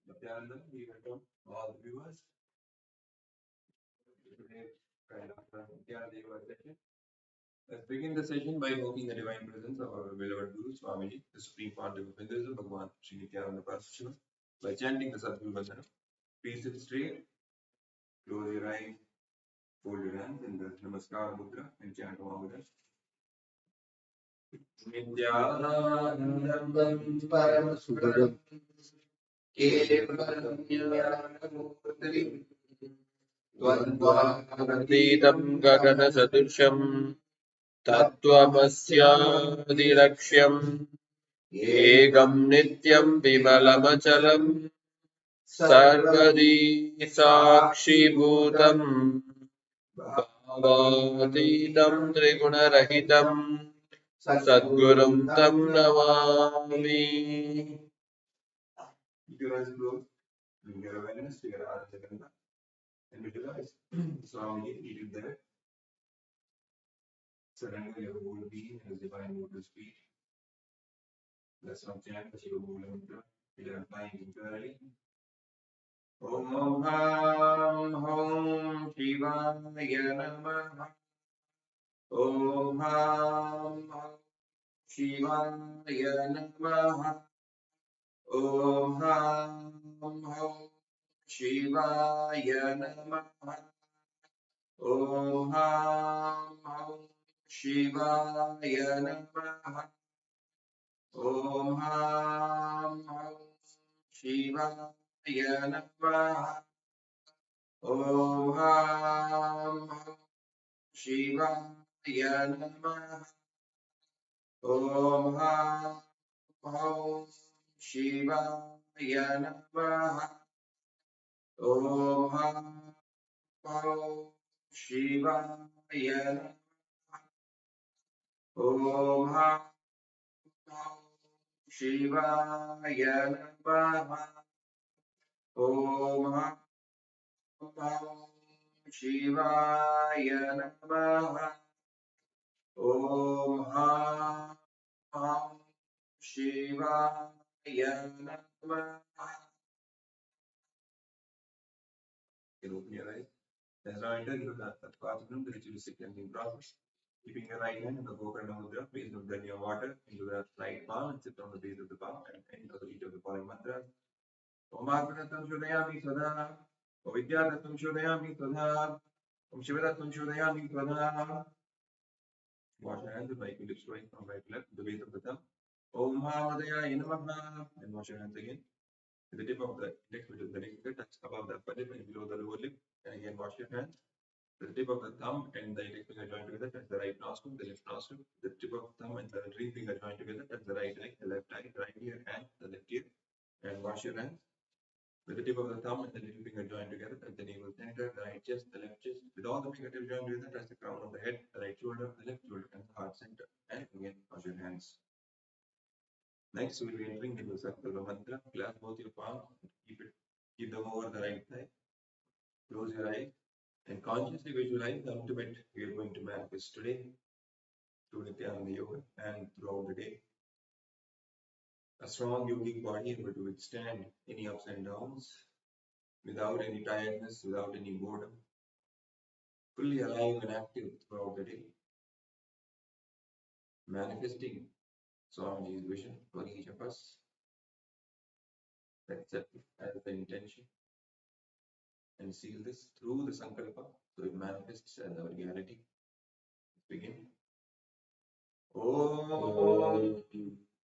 Nithyananda, we welcome all the viewers. Today, Nithyananda Yoga session. Let's begin the session by invoking the divine presence of our beloved Guru Swamiji, the Supreme Pontiff of Hinduism, Bhagavan Sri Nithyananda Paramashivam, by chanting the Sadguru Vandana. Please sit straight, close your eyes, fold your hands in the Namaskara mudra, and chant along with us. Nithyanandam Paramashivam Kevalam Dvandvatītam gagana sadusham tattvamasyadiraksham ekam nityam vimalamachalam sarvadi sakshi bhutam bhavatītam trigunarahitam sadgurum tam namami. Keep your eyes closed. Bring your awareness to your Ananda and visualize Swami eating there. Surrender your whole being in His divine mood speech. Let's not chant the Shiva Mula Mantra. We are applying internally. Om Ham Hom Shivaya Namaha. Om Ham Hom Shivaya Namaha. Om Ham Hom Shivaya Namaha. Om Ham Hom Shivaya Namaha. Om Ham Hom Shivaya Namaha. Om Ham Hom Shivaya Namaha. Om Ham Hom Shivaya Namaha. Om Ham Hom Shivaya Namaha. Om Ham Hom Shivaya Namaha. Om Ham Hom Shivaya Namaha. Om Ham Hom Shivaya Namaha. You can open your eyes. As now enter into the Tattva-asana, the ritualistic cleansing process. Keeping your right hand in the Gokarna Mudra, place of the near water into the right palm and sit on the base of the palm and enter the beat of the following mantra. Om Bhagavatam Shodayami Sadha. Om Vidyadatam Shodayami Sadha. Om Shivadatam Shodayami Sadha. Wash your hands by lips right from right to left, the base of the thumb. Om Mahavakya Namaha. And wash your hands again. The tip of the index between the ring finger touch above the upper lip and below the lower lip. And again wash your hands. The tip of the thumb and the index finger join together, touch the right nostril, the left nostril. The tip of the thumb and the ring finger join together, touch the right eye, the left eye, the right ear and the left ear. And wash your hands. With the tip of the thumb and the little finger join together, touch the navel center, the right chest, the left chest. With all the fingertips joined together, touch the crown of the head, the right shoulder, the left shoulder, and the heart center. And again, wash your hands. Next, we will be entering into the circle of the mantra. Clasp both your palms, keep them over the right thigh. Close your eyes and consciously visualize the ultimate we are going to manifest today through Nithyananda Yoga and throughout the day. A strong yogic body able to withstand any ups and downs without any tiredness, without any boredom, fully alive and active throughout the day, manifesting Swamiji's vision for each of us. Let's set it as the intention and seal this through the sankalpa so it manifests as our reality. Let's begin. Om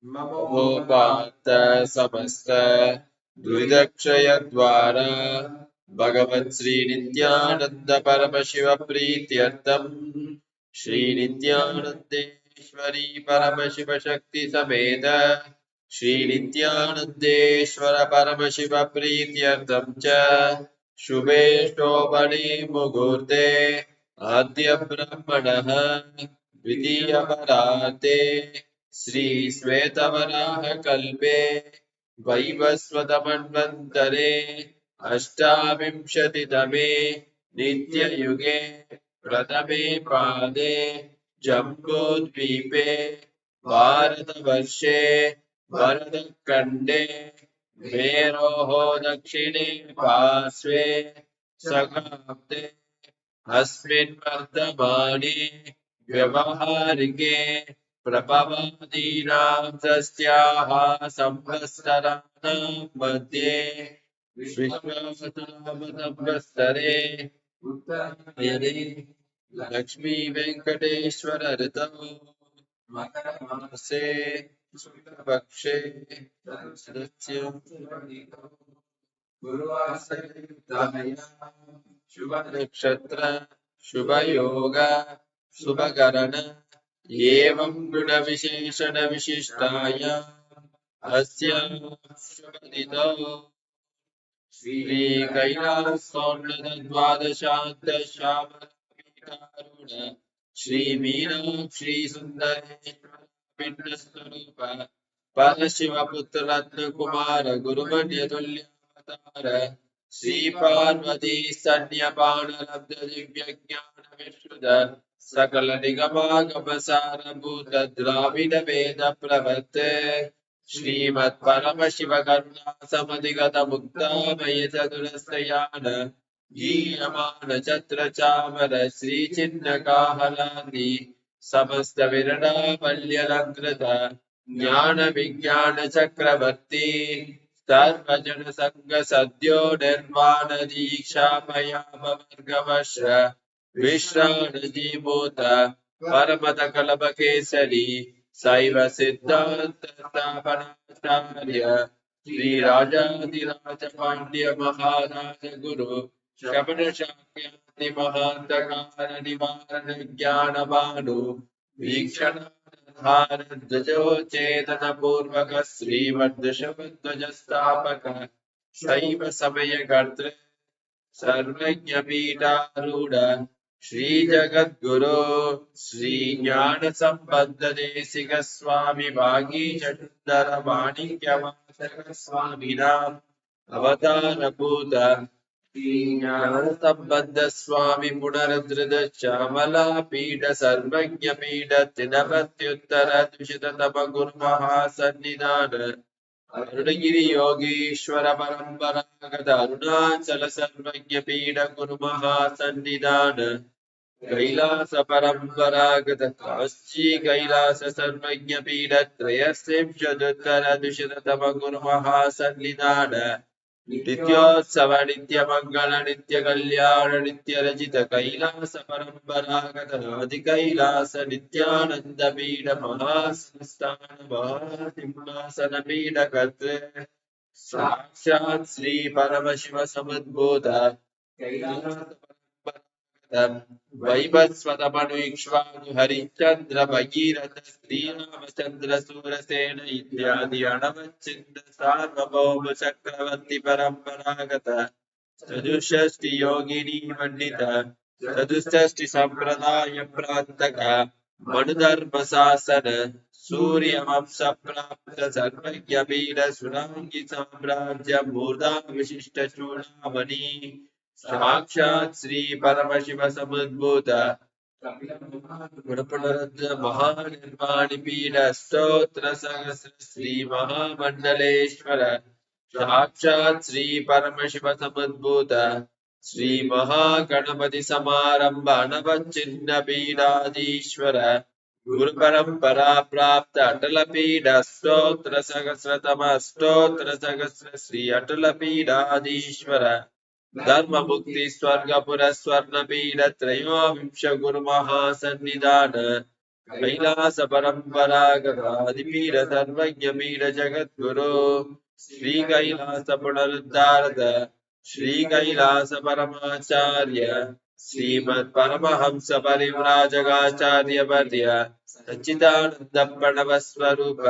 Mamo Bhakta Samasta Duridakshaya Dvara Bhagavan Sri Nithyananda Paramashiva Prithiyartham Sri Nithyanandeshwari Paramashiva Shakti Sameda Sri Nithyanandeshwara Paramashiva Prithiyartham Cha Shubhe Shobhani Mugurte Adya Brahmanaha Vidya Parate Sri Svetavaraha Kalpe Vaivasvatamanvantare Ashtavimshatitame Nitya Yuge Pratame Pade Jambudvipe Bharatavarshe Bharatkhande मेरोः दक्षिणे पार्श्वे सगाब्दे अस्मिन् वर्तमाने व्यवहारिके प्रभवादीनां तस्याः संवत्सराणां मध्ये विश्वावसुनामसंवत्सरे उत्तरायणे लक्ष्मी वेङ्कटेश्वर ऋतौ मकरमासे शुक्लपक्षे तस्य गुरुवासरयुक्तायां शुभ नक्षत्र शुभ योग शुभ करण एवं गुण विशेषण विशिष्टायाम् अस्यां शुभदिनौ श्री कैलासोन्नत द्वादशान्त श्यामलापीठारूढ श्री मीनाक्षी सुन्दरेश्वर पिंड स्वरूप परशिवपुत्र रत्न कुमार गुरुमन्यतुल्यवतार श्री पार्वती स्तन्यपान लब्ध दिव्य ज्ञान विश्रुत सकल निगमागम सारभूत द्राविड वेद प्रवर्ते श्रीमत् परमशिव करुणा समधिगत मुक्तामय चतुरस्रयान गीयमान छत्र चामर श्री चिन्ह काहलादि समस्त विरणावल्यलङ्कृत ज्ञान विज्ञान चक्रवर्ती सर्वजन संग सद्यो निर्वाण दीक्षा मयापवर्गवश विश्राण जीमूत परमत कलप केसरी शैव सिद्धांत स्थापनाचार्य श्री राजाधिराज पांड्य महाराज गुरु शबन शाक्याति महांतकार निवारण ज्ञान भानु वीक्षण ध्वजो चेतन पूर्वक श्रीमद्दशध्वज स्थापक शैव समय कर्तृ सर्वज्ञ पीठारूढ़ श्री जगद्गुरो श्री ज्ञान संबद्ध देशिक स्वामी भागी चंदर माणिक्य वाचक स्वामी नाम अवतार भूत श्री ज्ञान संबद्ध स्वामी पुनरुद्धृत श्यामला पीठ सर्वज्ञ पीठ तिनपत्युत्तर द्विशततम गुरु महासन्निधान अरुणगिरि योगीश्वर परंपरागत अरुणाचल सर्वज्ञ पीठ गुरु महासन्निधान कैलास परंपरागत काशी कैलास सर्वज्ञ पीठ त्रयस्त्रिंशदुत्तर द्विशततम गुरु महासन्निधान नित्योत्सव नित्य मंगल नित्य कल्याण नित्य रचित कैलास परंपरागत आदि कैलास नित्यानंद पीठ महासंस्थान महासिंहासन पीठ कर्तृ साक्षात् श्री परमशिव समुद्भूत कैलास वैवस्वत मनुक्ष्वानु हरिश्चंद्र भगीरथ श्रीरामचंद्र सूरसेन इत्यादि अणवच्छिन्न सार्वभौम चक्रवर्ती परंपरागत चतुष्षष्टि योगिनी मंडित चतुष्षष्टि संप्रदाय प्रांतक मनुधर्म शासन सूर्य वंश प्राप्त सर्वज्ञ वीर सुरांगी साम्राज्य मूर्धा विशिष्ट चूड़ामणि साक्षात् श्री परमशिव समुद्भूत गुणपुनरुद्ध महानिर्वाणि पीठ स्तोत्र सहस्र श्री महामंडलेश्वर साक्षात् श्री परमशिव समुद्भूत श्री महागणपति समारंभ अनवच्छिन्न पीठाधीश्वर गुरु परंपरा प्राप्त अटल पीठ स्तोत्र सहस्रतम स्तोत्र सहस्र श्री अटल पीठाधीश्वर धर्म मुक्ति स्वर्गपुर स्वर्ण पीठ त्रयोविंश गुरु महासन्निधान कैलास परंपरागत आदिपीठ सर्वज्ञ पीठ जगद्गुरु श्री कैलास पुनरुद्धारद श्री कैलास परमाचार्य श्रीमद् परमहंस परिव्राजकाचार्य वर्य सच्चिदानंद प्रणव स्वरूप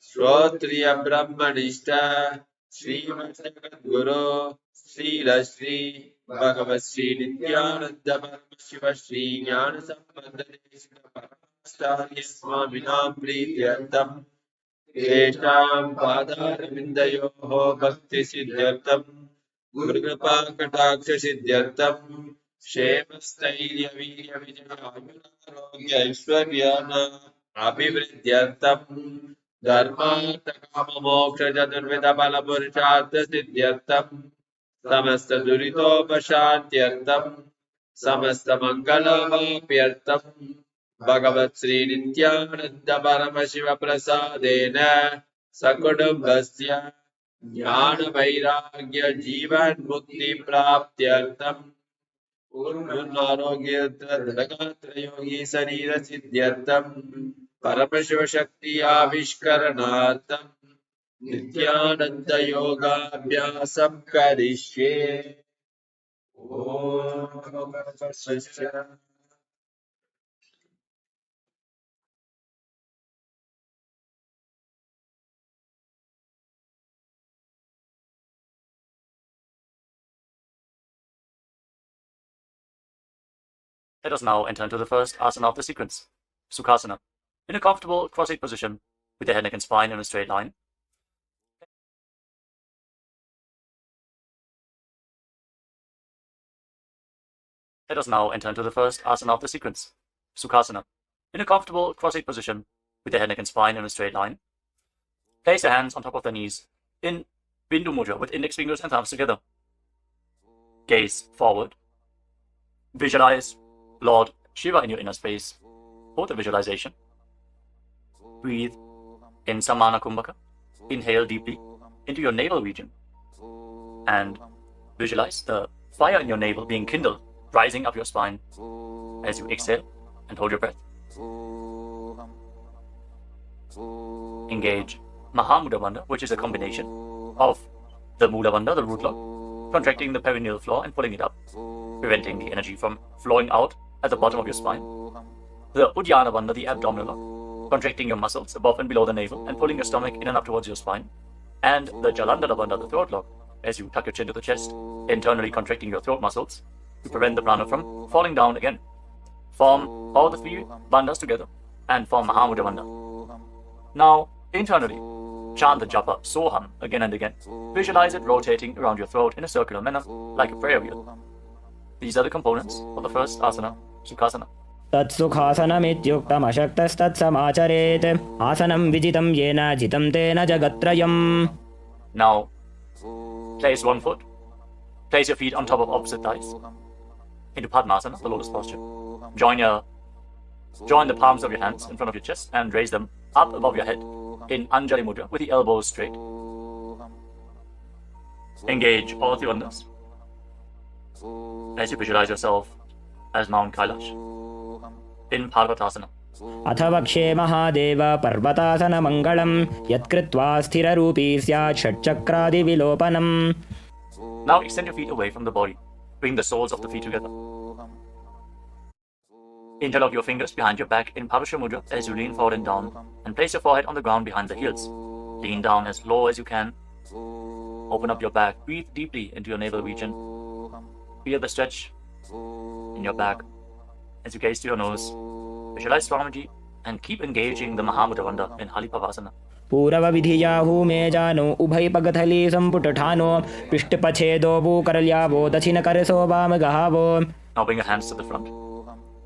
श्रोत्रिय ब्रह्मनिष्ठ श्रीमद् जगद्गुरु श्री भगवत श्री नित्यानंद परमशिव श्री ज्ञान संबंध परमाचार्य स्वामिनां प्रीत्यर्थम तेषां पादारविन्दयोः भक्ति सिद्ध्यर्थम गुरुकृपा कटाक्ष सिद्ध्यर्थम क्षेम स्थैर्य वीर्य विजय आयुरारोग्य ऐश्वर्याणाम् अभिवृद्ध्यर्थम धर्मार्थकाममोक्षचतुर्विधफलपुरुषार्थसिद्ध्यर्थम् समस्तदुरितोपशान्त्यर्थम् समस्तमङ्गलमाप्यर्थम् भगवत् श्रीनित्यानन्द परमशिव प्रसादेन सकुटुम्बस्य ज्ञानवैराग्य जीवन्मुक्तिप्राप्त्यर्थम् पूर्णारोग्ययोगी शरीरसिद्ध्यर्थम् परमशिवशक्ति आविष्करणार्थम् नित्यानन्द योगाभ्यासं करिष्ये। Let us now enter into the first asana of the sequence, Sukhasana, in a comfortable cross-legged position with the head, neck and spine in a straight line. Let us now enter into the first asana of the sequence, Sukhasana, in a comfortable cross-legged position with the head, neck and spine in a straight line. Place your hands on top of the knees in Bindu Mudra with index fingers and thumbs together. Gaze forward. Visualize Lord Shiva in your inner space. Hold the visualization. Breathe in Samana Kumbhaka. Inhale deeply into your navel region. And visualize the fire in your navel being kindled, rising up your spine as you exhale and hold your breath. Engage Mahamudra Bandha, which is a combination of the Mula Bandha, the root lock, contracting the perineal floor and pulling it up, preventing the energy from flowing out at the bottom of your spine. The Uddiyana Bandha, the abdominal lock, contracting your muscles above and below the navel and pulling your stomach in and up towards your spine. And the Jalandhara Bandha, the throat lock, as you tuck your chin to the chest, internally contracting your throat muscles to prevent the prana from falling down again. Form all the three bandhas together and form Mahamudra Bandha. Now, internally, chant the japa Soham again and again. Visualize it rotating around your throat in a circular manner, like a prayer wheel. These are the components of the first asana, Sukhasana. तत्सुखासनमित्युक्तमशक्तस्तत्समाचरेत् आसनं विजितं येन जितं तेन जगत्त्रयम्. Now, place one foot. Place your feet on top of opposite thighs into Padmasana, the lotus posture. Join the palms of your hands in front of your chest and raise them up above your head in Anjali Mudra with the elbows straight. Engage all three bandhas as you visualize yourself as Mount Kailash in Parvatasana. अथ वक्षे महादेव पर्वतासनमङ्गलं यत्कृत्वा स्थिररूपी स्यात् षट्चक्रादिविलोपनम्. Now extend your feet away from the body. Bring the soles of the feet together. Interlock your fingers behind your back in Parasha Mudra as you lean forward and down, and place your forehead on the ground behind the heels. Lean down as low as you can. Open up your back. Breathe deeply into your navel region. Feel the stretch in your back as you gaze to your nose. Visualize Swamiji and keep engaging the Mahamudra Bandha in Halipavasana. पूरवविधियाहू मे जानो उभय पगथली संपुटठानो पृष्ठपछेदो भूकरल्यावो दक्षिणकरसो वामगहावो. Now bring your hands to the front.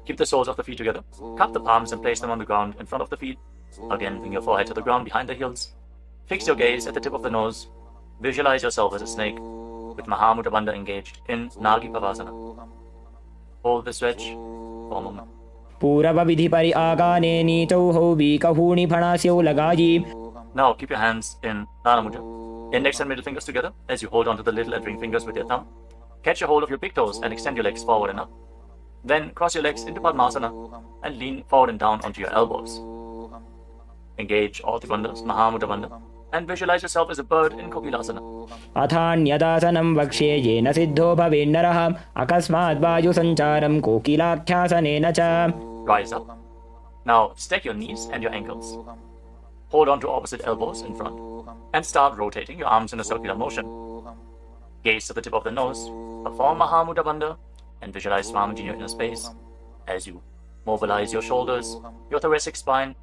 Keep the soles of the feet together. Cup the palms and place them on the ground in front of the feet. Again, bring your forehead to the ground behind the heels. Fix your gaze at the tip of the nose. Visualize yourself as a snake with Mahamudra Bandha engaged in Nagi Pavasana. Hold the stretch for a moment. पूरवविधि परि आगाने नीचौ वीकहूणि फणास्यौ लगायि. Now keep your hands in Dana Mudra. Index and middle fingers together as you hold onto the little and ring fingers with your thumb. Catch a hold of your big toes and extend your legs forward and up. Then cross your legs into Padmasana and lean forward and down onto your elbows. Engage all the bandhas, Mahamudra Bandha, and visualize yourself as a bird in Kokilasana. अथान्यदासनं वक्ष्ये येन सिद्धो भवेन्नरः अकस्मात् वायुसञ्चारं कोकिलाख्यासनेन च. Rise up. Now stack your knees and your ankles. Hold on to opposite elbows in front and start rotating your arms in a circular motion. Gaze to the tip of the nose, perform Mahamudra Bandha, and visualize Swamiji in your inner space as you mobilize your shoulders, your thoracic spine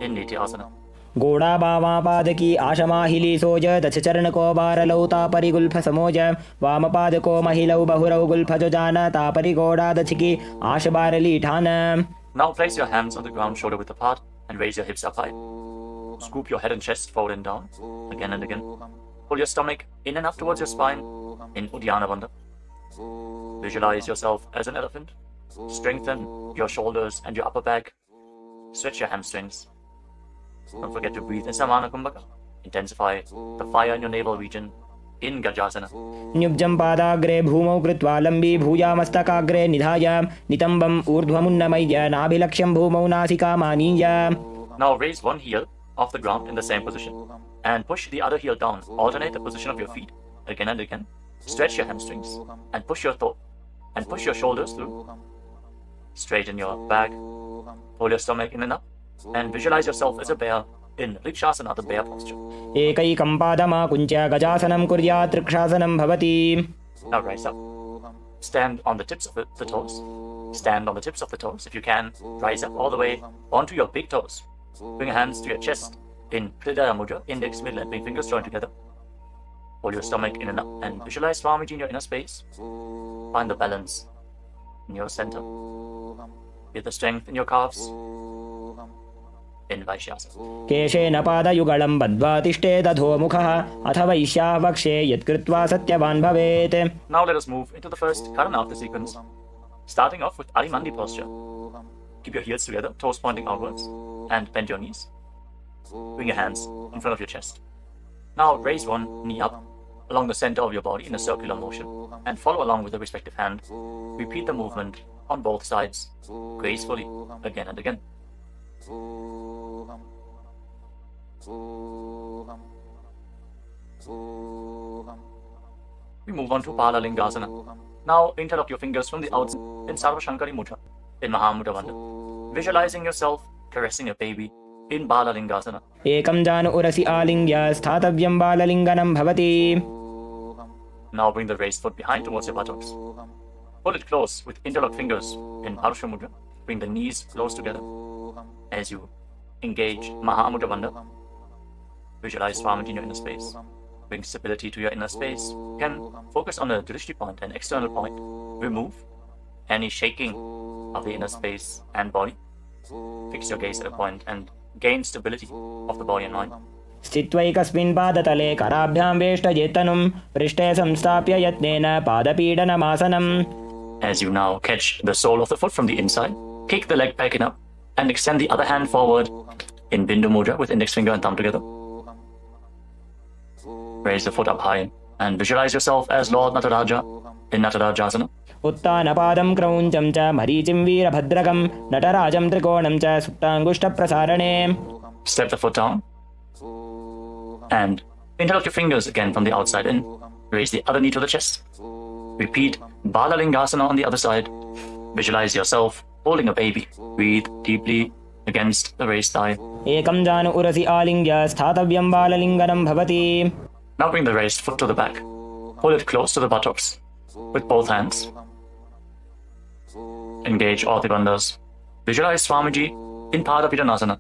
in Nithyananda. गोड़ा बावा पादकी आशमाहिली सोज दश चरण को बारलौ तापरि Gulf समोज वाम पाद को महिलौ बहुरौ Gulf जो जाना तापरि गोड़ा दछकी आश बारली ठान. Now place your hands on the ground shoulder width apart and raise your hips up high. Scoop your head and chest forward and down, again and again. Pull your stomach in and up towards your spine in Uddiyana Bandha. Visualize yourself as an elephant. Strengthen your shoulders and your upper back. Stretch your hamstrings. Don't forget to breathe in Samana Kumbhaka. Intensify the fire in your navel region in Gajasana. न्युब्जं पादाग्रे भूमौ कृत्वा लम्बी भूयामस्तकाग्रे निधाय नितम्बम् ऊर्ध्वमुन्नमय्य नाभिलक्ष्यं भूमौ नासिकामानीय. Now raise one heel off the ground in the same position and push the other heel down. Alternate the position of your feet again and again. Stretch your hamstrings and push your shoulders through. Straighten your back. Pull your stomach in and up and visualize yourself as a bear in Rikshasana, the bear posture. एकैकं पादमाकुञ्च्य गजासनं कुर्यात् ऋक्षासनं भवति. Now rise up. Stand on the tips of the toes. Stand on the tips of the toes. If you can, rise up all the way onto your big toes. Bring your hands to your chest in Hridaya Mudra, index, middle and ring fingers joined together. Hold your stomach in and up and visualize Swamiji in your inner space. Find the balance in your center. Feel the strength in your calves. In Vaishyasana. केशेन पादयुगलं बद्ध्वा तिष्ठेत् अधोमुखः अथ वैश्याः वक्षे यत्कृत्वा सत्यवान् भवेत्. Now let us move into the first Karana of the sequence. Starting off with Arimandi posture. Keep your heels together, toes pointing outwards, and bend your knees. Bring your hands in front of your chest. Now raise one knee up along the center of your body in a circular motion and follow along with the respective hand. Repeat the movement on both sides gracefully again and again. We move on to Balalingasana. Now interlock your fingers from the outside in Sarva Shankari Mudra in Mahamudra Bandha. Visualizing yourself caressing a baby in Balalingasana. एकं जानु उरसि आलिङ्ग्य स्थातव्यं बाललिङ्गनं भवति. Now bring the raised foot behind towards your buttocks. Pull it close with interlocked fingers in Parashva Mudra. Bring the knees close together as you engage Mahamudra Bandha. Visualize Swamiji in your inner space. Bring stability to your inner space. You can focus on a drishti point, an external point. Remove any shaking of the inner space and body. Fix your gaze at a point and gain stability of the body and mind. स्थित्वैकस्मिन् पादतले कराभ्यां वेष्टयेत्तनुं पृष्ठे संस्थाप्य यत्नेन पादपीडनमासनम्. As you now catch the sole of the foot from the inside, kick the leg back and up and extend the other hand forward in Bindu Mudra with index finger and thumb together. Raise the foot up high and visualize yourself as Lord Nataraja in Natarajasana. उत्तानपादं क्रौञ्चं च मरीचिं वीरभद्रकं नटराजं त्रिकोणं च सुप्ताङ्गुष्ठप्रसारणे. Step the foot down and interlock your fingers again from the outside in. Raise the other knee to the chest. Repeat Balalingasana on the other side. Visualize yourself holding a baby. Breathe deeply against the raised thigh. एकं जानु उरसि आलिङ्ग्य स्थातव्यं बाललिङ्गनं भवति. Now bring the raised foot to the back. Hold it close to the buttocks with both hands. Engage all the bandhas. Visualize Swamiji in Padapidanasana.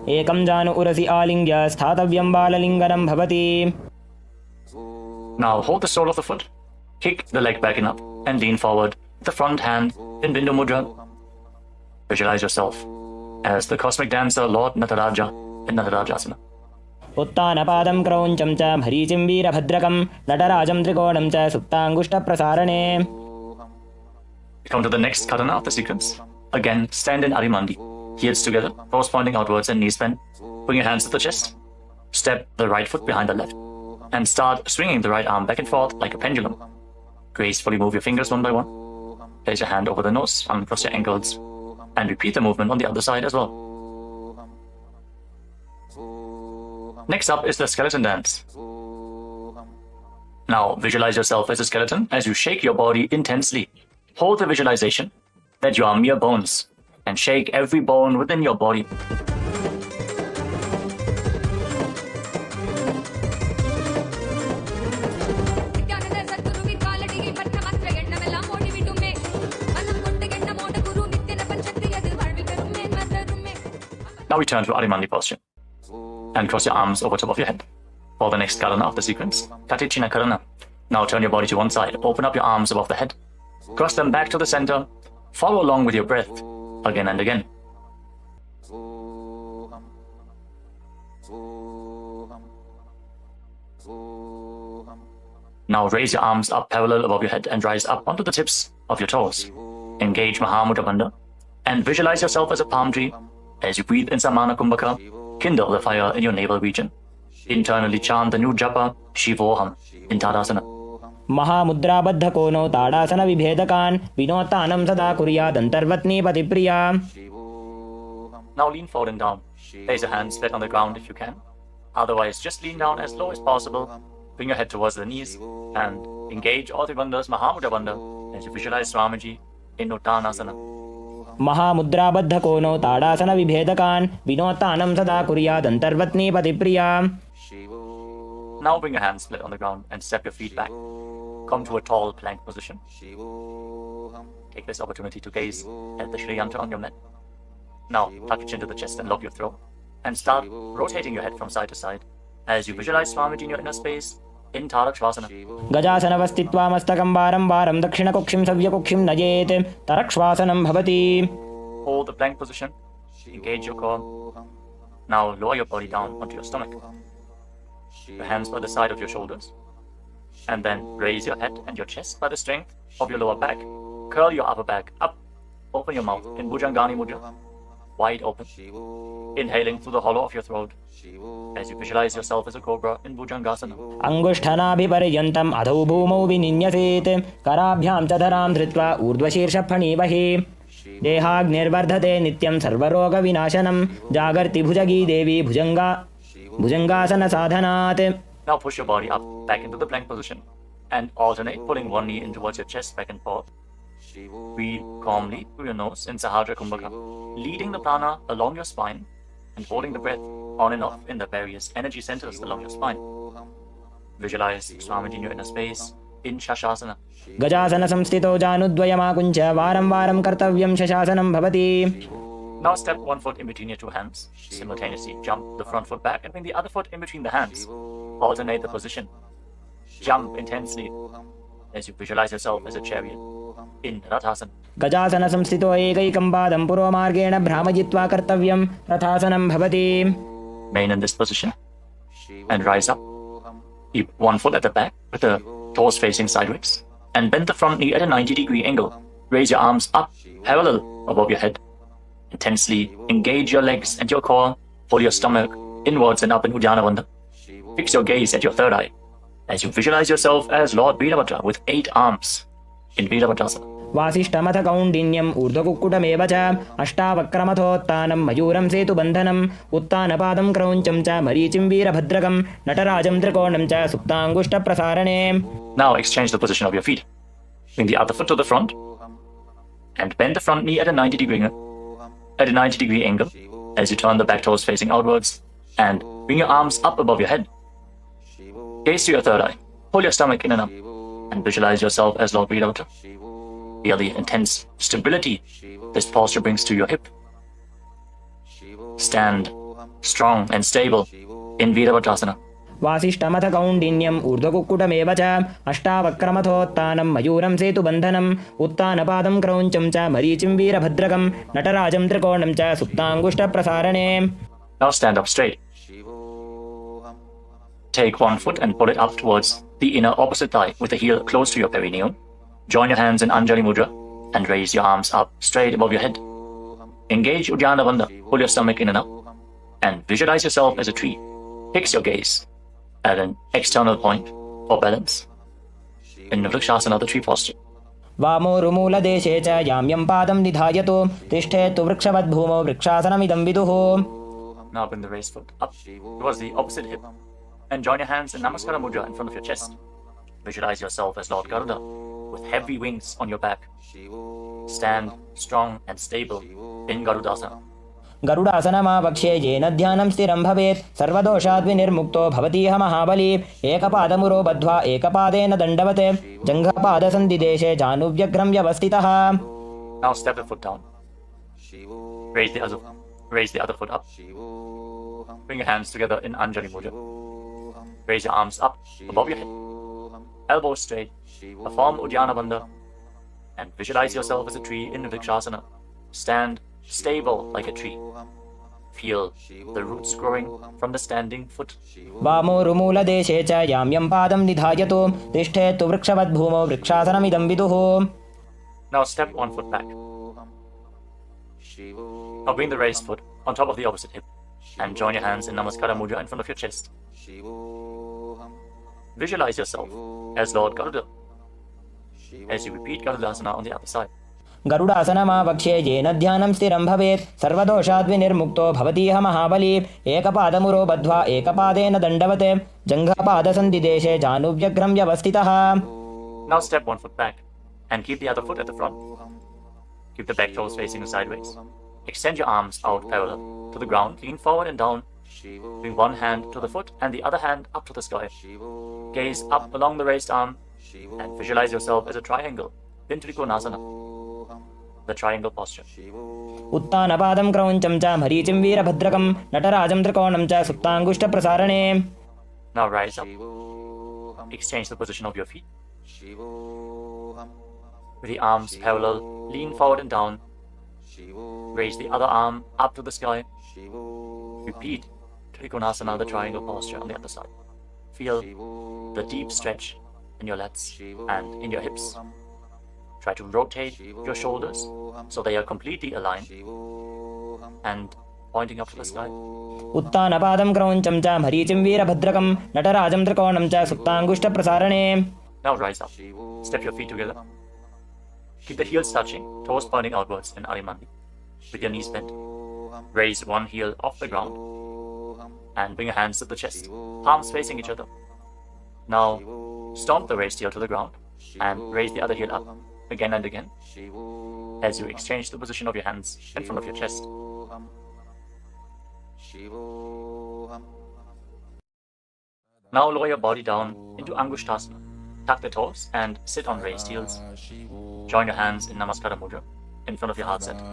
एकं जानु उरसि आलिङ्ग्य स्थातव्यं बाललिङ्गनं भवति. Now hold the sole of the foot. Kick the leg back and up and lean forward with the front hand in Bindu Mudra. Visualize yourself as the cosmic dancer Lord Nataraja in Natarajasana. उत्तानपादं क्रौञ्चं च मरीचिं वीरभद्रकं नटराजं त्रिकोणं च सुप्ताङ्गुष्ठप्रसारणे. Come to the next Karana of the sequence. Again, stand in Arimandi. Heels together, toes pointing outwards and knees bent. Bring your hands to the chest. Step the right foot behind the left. And start swinging the right arm back and forth like a pendulum. Gracefully move your fingers one by one. Place your hand over the nose, uncross your ankles. And repeat the movement on the other side as well. Next up is the skeleton dance. Now visualize yourself as a skeleton as you shake your body intensely. Hold the visualization that you are mere bones and shake every bone within your body. Now we turn to Arimandi posture and cross your arms over top of your head. For the next Karana of the sequence, Katichina Karana. Now turn your body to one side, open up your arms above the head. Cross them back to the center. Follow along with your breath again and again. Now raise your arms up parallel above your head and rise up onto the tips of your toes. Engage Mahamudra Bandha and visualize yourself as a palm tree. As you breathe in Samana Kumbhaka, kindle the fire in your navel region. Internally chant the new japa, Shivoham, in Tadasana. Mahamudra Baddha Kono Tadasana Vibhedakan Vinotanam Sada Kuryadantarvatni Patipriya. Now lean forward and down. Place your hands flat on the ground if you can. Otherwise, just lean down as low as possible. Bring your head towards the knees and engage all three bandhas, Mahamudra Bandha, as you visualize Swamiji in Uttanasana. Mahamudra Baddha Kono Tadasana Vibhedakan Vinotanam Sada Kuryadantarvatni Patipriya. Now bring your hands flat on the ground and step your feet back. Come to a tall plank position. Take this opportunity to gaze at the Shri Yantra on your mat. Now tuck your chin to the chest and lock your throat. And start rotating your head from side to side as you visualize Swamiji in your inner space in Tarakshvasana. Gajasana Vastitva Mastakam Varam Varam Dakshina Kokshim Savya Kokshim Najete Tarakshvasanam Bhavati. Hold the plank position. Engage your core. Now lower your body down onto your stomach. Your hands by the side of your shoulders. And then raise your head and your chest by the strength of your lower back. Curl your upper back up. Open your mouth in Bhujangani Mudra. Wide open. Inhaling through the hollow of your throat as you visualize yourself as a cobra in Bhujangasana. Angushthanabhi Pariyantam Adhau Bhumau Vininyaset Karabhyam Chadharam Dhritva Urdhvashirsha Phanivahi Dehagnirvardhate Nityam Sarvaroga Vinashanam Jagarti Bhujagi Devi Bhujangasana Sadhanat. Now push your body up back into the plank position and alternate pulling one knee in towards your chest back and forth. Breathe calmly through your nose in Sahasrara Kumbhaka, leading the prana along your spine and holding the breath on and off in the various energy centers along your spine. Visualize Swamiji in your inner space in Shashasana. Gajasana Samstito Janudvayamakuncha Varam Varam Kartavyam Shashasanam Bhavati. Now step one foot in between your two hands. Simultaneously jump the front foot back and bring the other foot in between the hands. Alternate the position. Jump intensely as you visualize yourself as a chariot in Rathasana. Gajasana Samstito Ekaikam Padam Purvamargena Brahmajitva Kartavyam Rathasanam Bhavati. Remain in this position and rise up. Keep one foot at the back with the toes facing sideways and bend the front knee at a 90-degree angle. Raise your arms up parallel above your head. Intensely engage your legs and your core. Pull your stomach inwards and up in Uddiyana Bandha. Fix your gaze at your third eye as you visualize yourself as Lord Virabhadra with 8 arms in Virabhadrasana. Vasishtamatha Kaundinyam Urdhakukkutameva Ashtavakramathotthanam Mayuram Setu Bandhanam Uttanapadam Krauncham cha Marichim Virabhadrakam Natarajam Trikonam cha Suptangushta Prasarane. Now exchange the position of your feet. Bring the other foot to the front and bend the front knee at a 90-degree angle as you turn the back toes facing outwards and bring your arms up above your head. Gaze to your third eye. Pull your stomach in and up and visualize yourself as Lord Virabhadra. Feel the intense stability this posture brings to your hip. Stand strong and stable in Virabhadrasana. Vasishtamatha Kaundinyam Urdhakukkutameva Ashtavakramathotthanam Mayuram Setu Bandhanam Uttanapadam Krauncham cha Marichim Virabhadrakam Natarajam Trikonam cha Suptangushta Prasarane. Now stand up straight. Take one foot and pull it up towards the inner opposite thigh with the heel close to your perineum. Join your hands in Anjali Mudra and raise your arms up straight above your head. Engage Uddiyana Bandha, pull your stomach in and up, and visualize yourself as a tree. Fix your gaze at an external point for balance in Vrikshasana, the tree posture. Vamo Rumula Deshe cha Yamyam Padam Nidhayato Tishthetu Vrikshavad Bhumo Vrikshasanamidam Viduho. Now bring the raised foot up towards the opposite hip and join your hands in Namaskara Mudra in front of your chest. Visualize yourself as Lord Garuda with heavy wings on your back. Stand strong and stable in Garudasana. Garudasana Vakshe Jena Dhyanam Stiram Bhavet Sarvadoshat Vinirmukto Bhavatiha Mahabali Ekapadamuro Badhva Ekapadena Dandavate Janghapada Sandideshe Januvyagram Vyavastitaha. Now step the foot down. Raise the other foot up. Bring your hands together in Anjali Mudra. Raise your arms up above your head. Elbows straight. Perform Uddiyana Bandha. And visualize yourself as a tree in Vrikshasana. Stand stable like a tree. Feel the roots growing from the standing foot. वामोरुमूलदेशे च यां यं पादं निधायतु तिष्ठेत्तु वृक्षवद्भूमौ वृक्षासनमिदं विदुः. Now step 1 foot back. Now bring the raised foot on top of the opposite hip and join your hands in Namaskara mudra in front of your chest. Visualize yourself as Lord Garuda as you repeat Garudasana on the other side. गरुडासनमावक्ष्ये येन ध्यानं स्थिरं भवेत् सर्वदोषाद्विनिर्मुक्तो भवतीह महाबली. एकपादमुरो बद्ध्वा एकपादेन दण्डवत् जङ्घपादसन्धिदेशे जानुव्यग्रं व्यवस्थितः. Now step 1 foot back and keep the other foot at the front. Keep the back toes facing sideways. Extend your arms out parallel to the ground, lean forward and down. Bring one hand to the foot and the other hand up to the sky. Gaze up along the raised arm and visualize yourself as a triangle in Trikonasana, the triangle posture. उत्तानपादं क्रौञ्चं च मरीचिं वीरभद्रकं नटराजं त्रिकोणं च सुप्ताङ्गुष्ठप्रसारणे. Now rise up. Exchange the position of your feet. With the arms parallel, lean forward and down. Raise the other arm up to the sky. Repeat Trikonasana, the triangle posture on the other side. Feel the deep stretch in your lats and in your hips. Try to rotate your shoulders so they are completely aligned and pointing up to the sky. उत्तानपादं क्रौञ्चं च मरीचिं वीरभद्रकं नटराजं त्रिकोणं च सुप्ताङ्गुष्ठप्रसारणे. Now rise up. Step your feet together. Keep the heels touching, toes pointing outwards in Arimandi with your knees bent. Raise one heel off the ground and bring your hands to the chest, palms facing each other. Now stomp the raised heel to the ground and raise the other heel up again and again as you exchange the position of your hands in front of your chest. Now lower your body down into Angushtasana. Tuck the toes and sit on raised heels. Join your hands in Namaskara mudra in front of your heart center.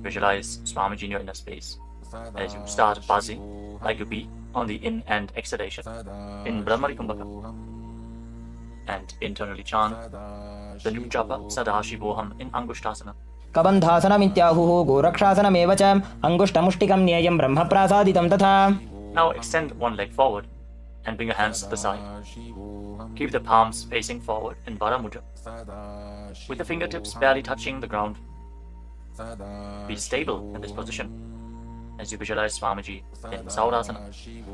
Visualize Swamiji in your inner space as you start buzzing like a bee on the in and exhalation in Brahmari Kumbhaka. And internally chant the new japa Sadashivoham in Angushtasana. कबन्धासनमित्याहुः गोरक्षासनमेव च अङ्गुष्ठमुष्टिकं न्येयं ब्रह्मप्रासादितं तथा. Now extend one leg forward and bring your hands to the side. Keep the palms facing forward in Vara Mudra with the fingertips barely touching the ground. Be stable in this position as you visualize Swamiji in Saurasana.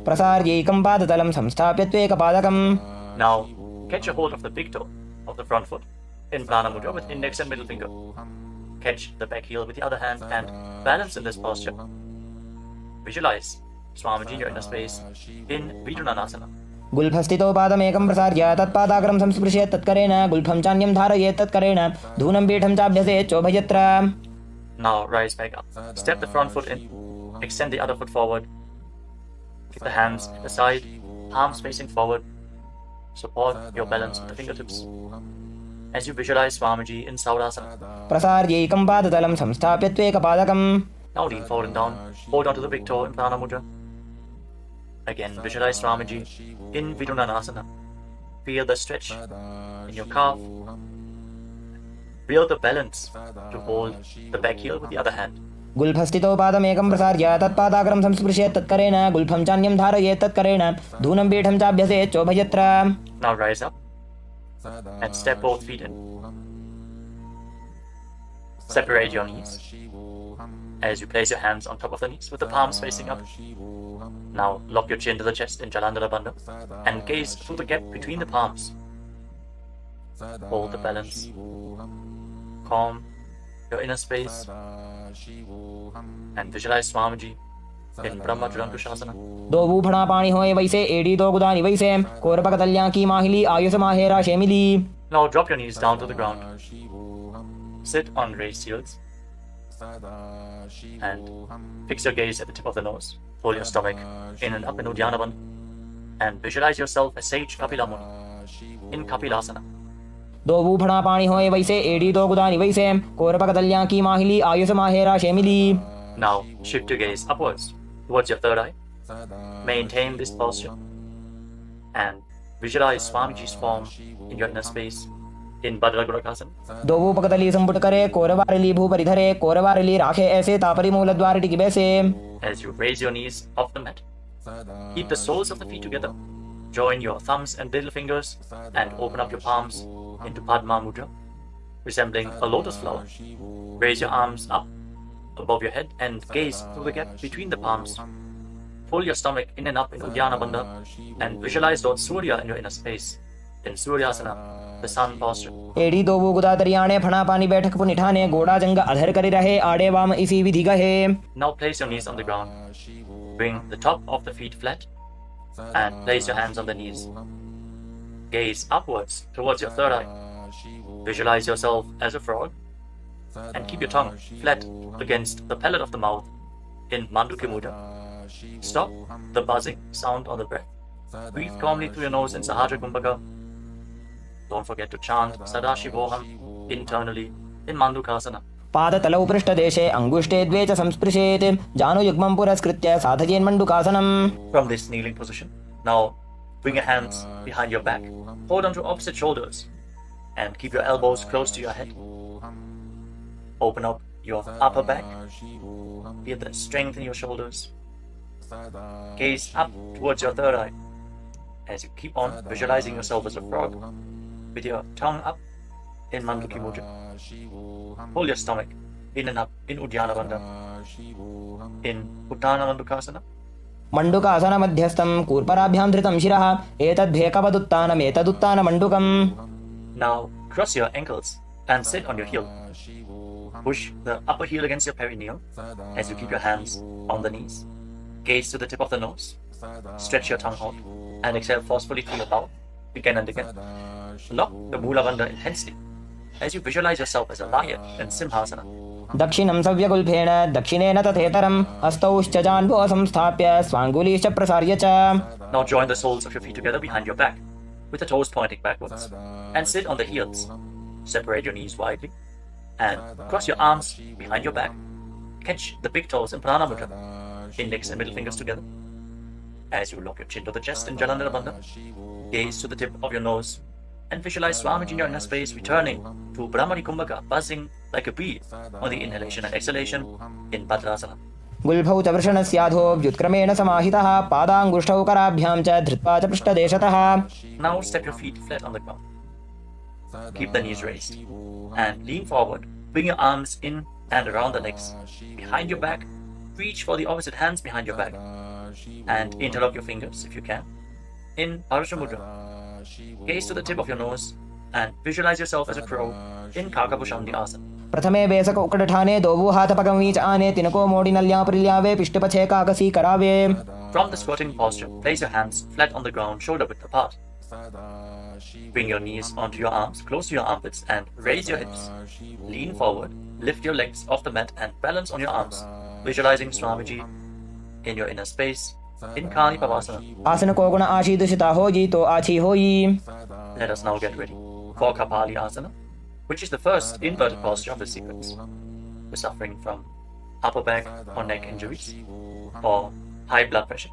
प्रसार्यैकं पादतलं संस्थाप्य त्वेकपादकम्. Now catch a hold of the big toe of the front foot in Prana Mudra with index and middle finger. Catch the back heel with the other hand and balance in this posture. Visualize Swamiji in your inner space in Vidunanasana. गुल्फस्थितो पादमेकं प्रसार्य तत्पादाग्रं संस्पृशेत् तत्करेण गुल्फं चान्यं धारयेत् तत्करेण धूनं पीठं चाभ्यसेत् चोभयत्र. Now rise back up. Step the front foot in. Extend the other foot forward. Keep the hands at the side, palms facing forward. Support your balance with the fingertips as you visualize Swamiji in Saurasana. प्रसार्यैकं पादतलं संस्थाप्य त्वेकपादकम्. Now lean forward and down. Hold on to the big toe in Prana Mudra. Again, visualize Swamiji in Vidunanasana. Feel the stretch in your calf. Feel the balance to hold the back heel with the other hand. गुल्फस्थितो पादमेकं प्रसार्य तत्पादाग्रं संस्पृशेत् तत्करेण गुल्फं चान्यं धारयेत् तत्करेण धूनं पीठं चाभ्यसेत् चोभयत्र. Now rise up and step both feet in. Separate your knees as you place your hands on top of the knees with the palms facing up. Now lock your chin to the chest in Jalandhara Bandha and gaze through the gap between the palms. Hold the balance. Calm your inner space and visualize Swamiji in Brahma Jurankushasana. दो बूफड़ा पानी होए वैसे AD दो गुदानी वैसे कोरपक तल्यां की माहिली Ayush माहेरा शेमिली. Now drop your knees down to the ground. Sit on raised heels and fix your gaze at the tip of the nose. Pull your stomach in and up in Uddiyana Bandha and visualize yourself as sage Kapila Muni in Kapilasana. दो बूफड़ा पानी होए वैसे AD दो गुदानी वैसे कोरपक तल्यां की माहिली Ayush माहेरा शेमिली. Now shift your gaze upwards towards your third eye. Maintain this posture and visualize Swamiji's form in your inner space in Bhadragurakasana. दोवूपकतली संपुट करे कोरवारली भूपरिधरे कोरवारली राखे ऐसे तापरी मूल द्वार टिकी बैसे. As you raise your knees off the mat, keep the soles of the feet together. Join your thumbs and little fingers and open up your palms into Padma Mudra, resembling a lotus flower. Raise your arms up above your head and gaze through the gap between the palms. Pull your stomach in and up in Uddiyana Bandha and visualize Lord Surya in your inner space. In Suryasana, the sun posture. एड़ी दोवू गुदा तरियाणे फणा पानी बैठक पुनिठाने गोड़ा जंग अधर करी रहे आड़े वाम इसी विधि गहे. Now place your knees on the ground. Bring the top of the feet flat and place your hands on the knees. Gaze upwards towards your third eye. Visualize yourself as a frog and keep your tongue flat against the palate of the mouth in Mandukya Mudra. Stop the buzzing sound on the breath. Breathe calmly through your nose in Sahaja Kumbhaka. Don't forget to chant Sadashivoham internally in Mandukasana. पादतलौ पृष्ठदेशे अंगुष्टे द्वे च संस्पृशेत् जानुयुग्मं पुरस्कृत्य साधयेन् मण्डुकासनम्. From this kneeling position, now bring your hands behind your back. Hold onto opposite shoulders and keep your elbows close to your head. Open up your upper back. Feel the strength in your shoulders. Gaze up towards your third eye as you keep on visualizing yourself as a frog with your tongue up in Mandukya Mudra. Pull your stomach in and up in Uddiyana Bandha. In Uttana Mandukasana. मण्डुकासन मध्यस्थं कूर्पराभ्यां धृतं शिरः एतद्भेकवदुत्तानम् एतदुत्तान मण्डुकम्. Now cross your ankles and sit on your heel. Push the upper heel against your perineum as you keep your hands on the knees. Gaze to the tip of the nose. Stretch your tongue out and exhale forcefully through your mouth again and again. Lock the Mula Bandha intensely as you visualize yourself as a lion in Simhasana. दक्षिणं सव्यगुल्फेन दक्षिणेन तथेतरं हस्तौश्च जान्वो संस्थाप्य स्वाङ्गुलीश्च प्रसार्य च. Now join the soles of your feet together behind your back with the toes pointing backwards and sit on the heels. Separate your knees widely and cross your arms behind your back. Catch the big toes in Prana Mudra, index and middle fingers together. As you lock your chin to the chest in Jalandhara Bandha, gaze to the tip of your nose and visualize Swamiji in your inner space returning to Brahmari Kumbhaka, buzzing like a bee on the inhalation and exhalation in Bhadrasana. गुल्फौ च वृषणस्याधो व्युत्क्रमेण समाहितः पादाङ्गुष्ठौ कराभ्यां च धृत्वा च पृष्ठदेशतः. Now step your feet flat on the ground. Keep the knees raised and lean forward. Bring your arms in and around the legs. Behind your back, reach for the opposite hands behind your back and interlock your fingers if you can. In Parasha Mudra, gaze to the tip of your nose and visualize yourself as a crow in Kakabhushandi Asana. प्रथमे बेसक उकडठाने दोवू हाथ पगमीच आने तिनको मोड़ी नल्या परिल्यावे पिष्टपछे काकसी करावे. From the squatting posture, place your hands flat on the ground, shoulder width apart. Bring your knees onto your arms, close to your armpits, and raise your hips. Lean forward, lift your legs off the mat, and balance on your arms, visualizing Swamiji in your inner space in Kali Pavasana. आसन को गुण आशी दुषिता होई तो आछी होई. Let us now get ready for Kapali Asana, which is the first inverted posture of the sequence. We're suffering from upper back or neck injuries or high blood pressure.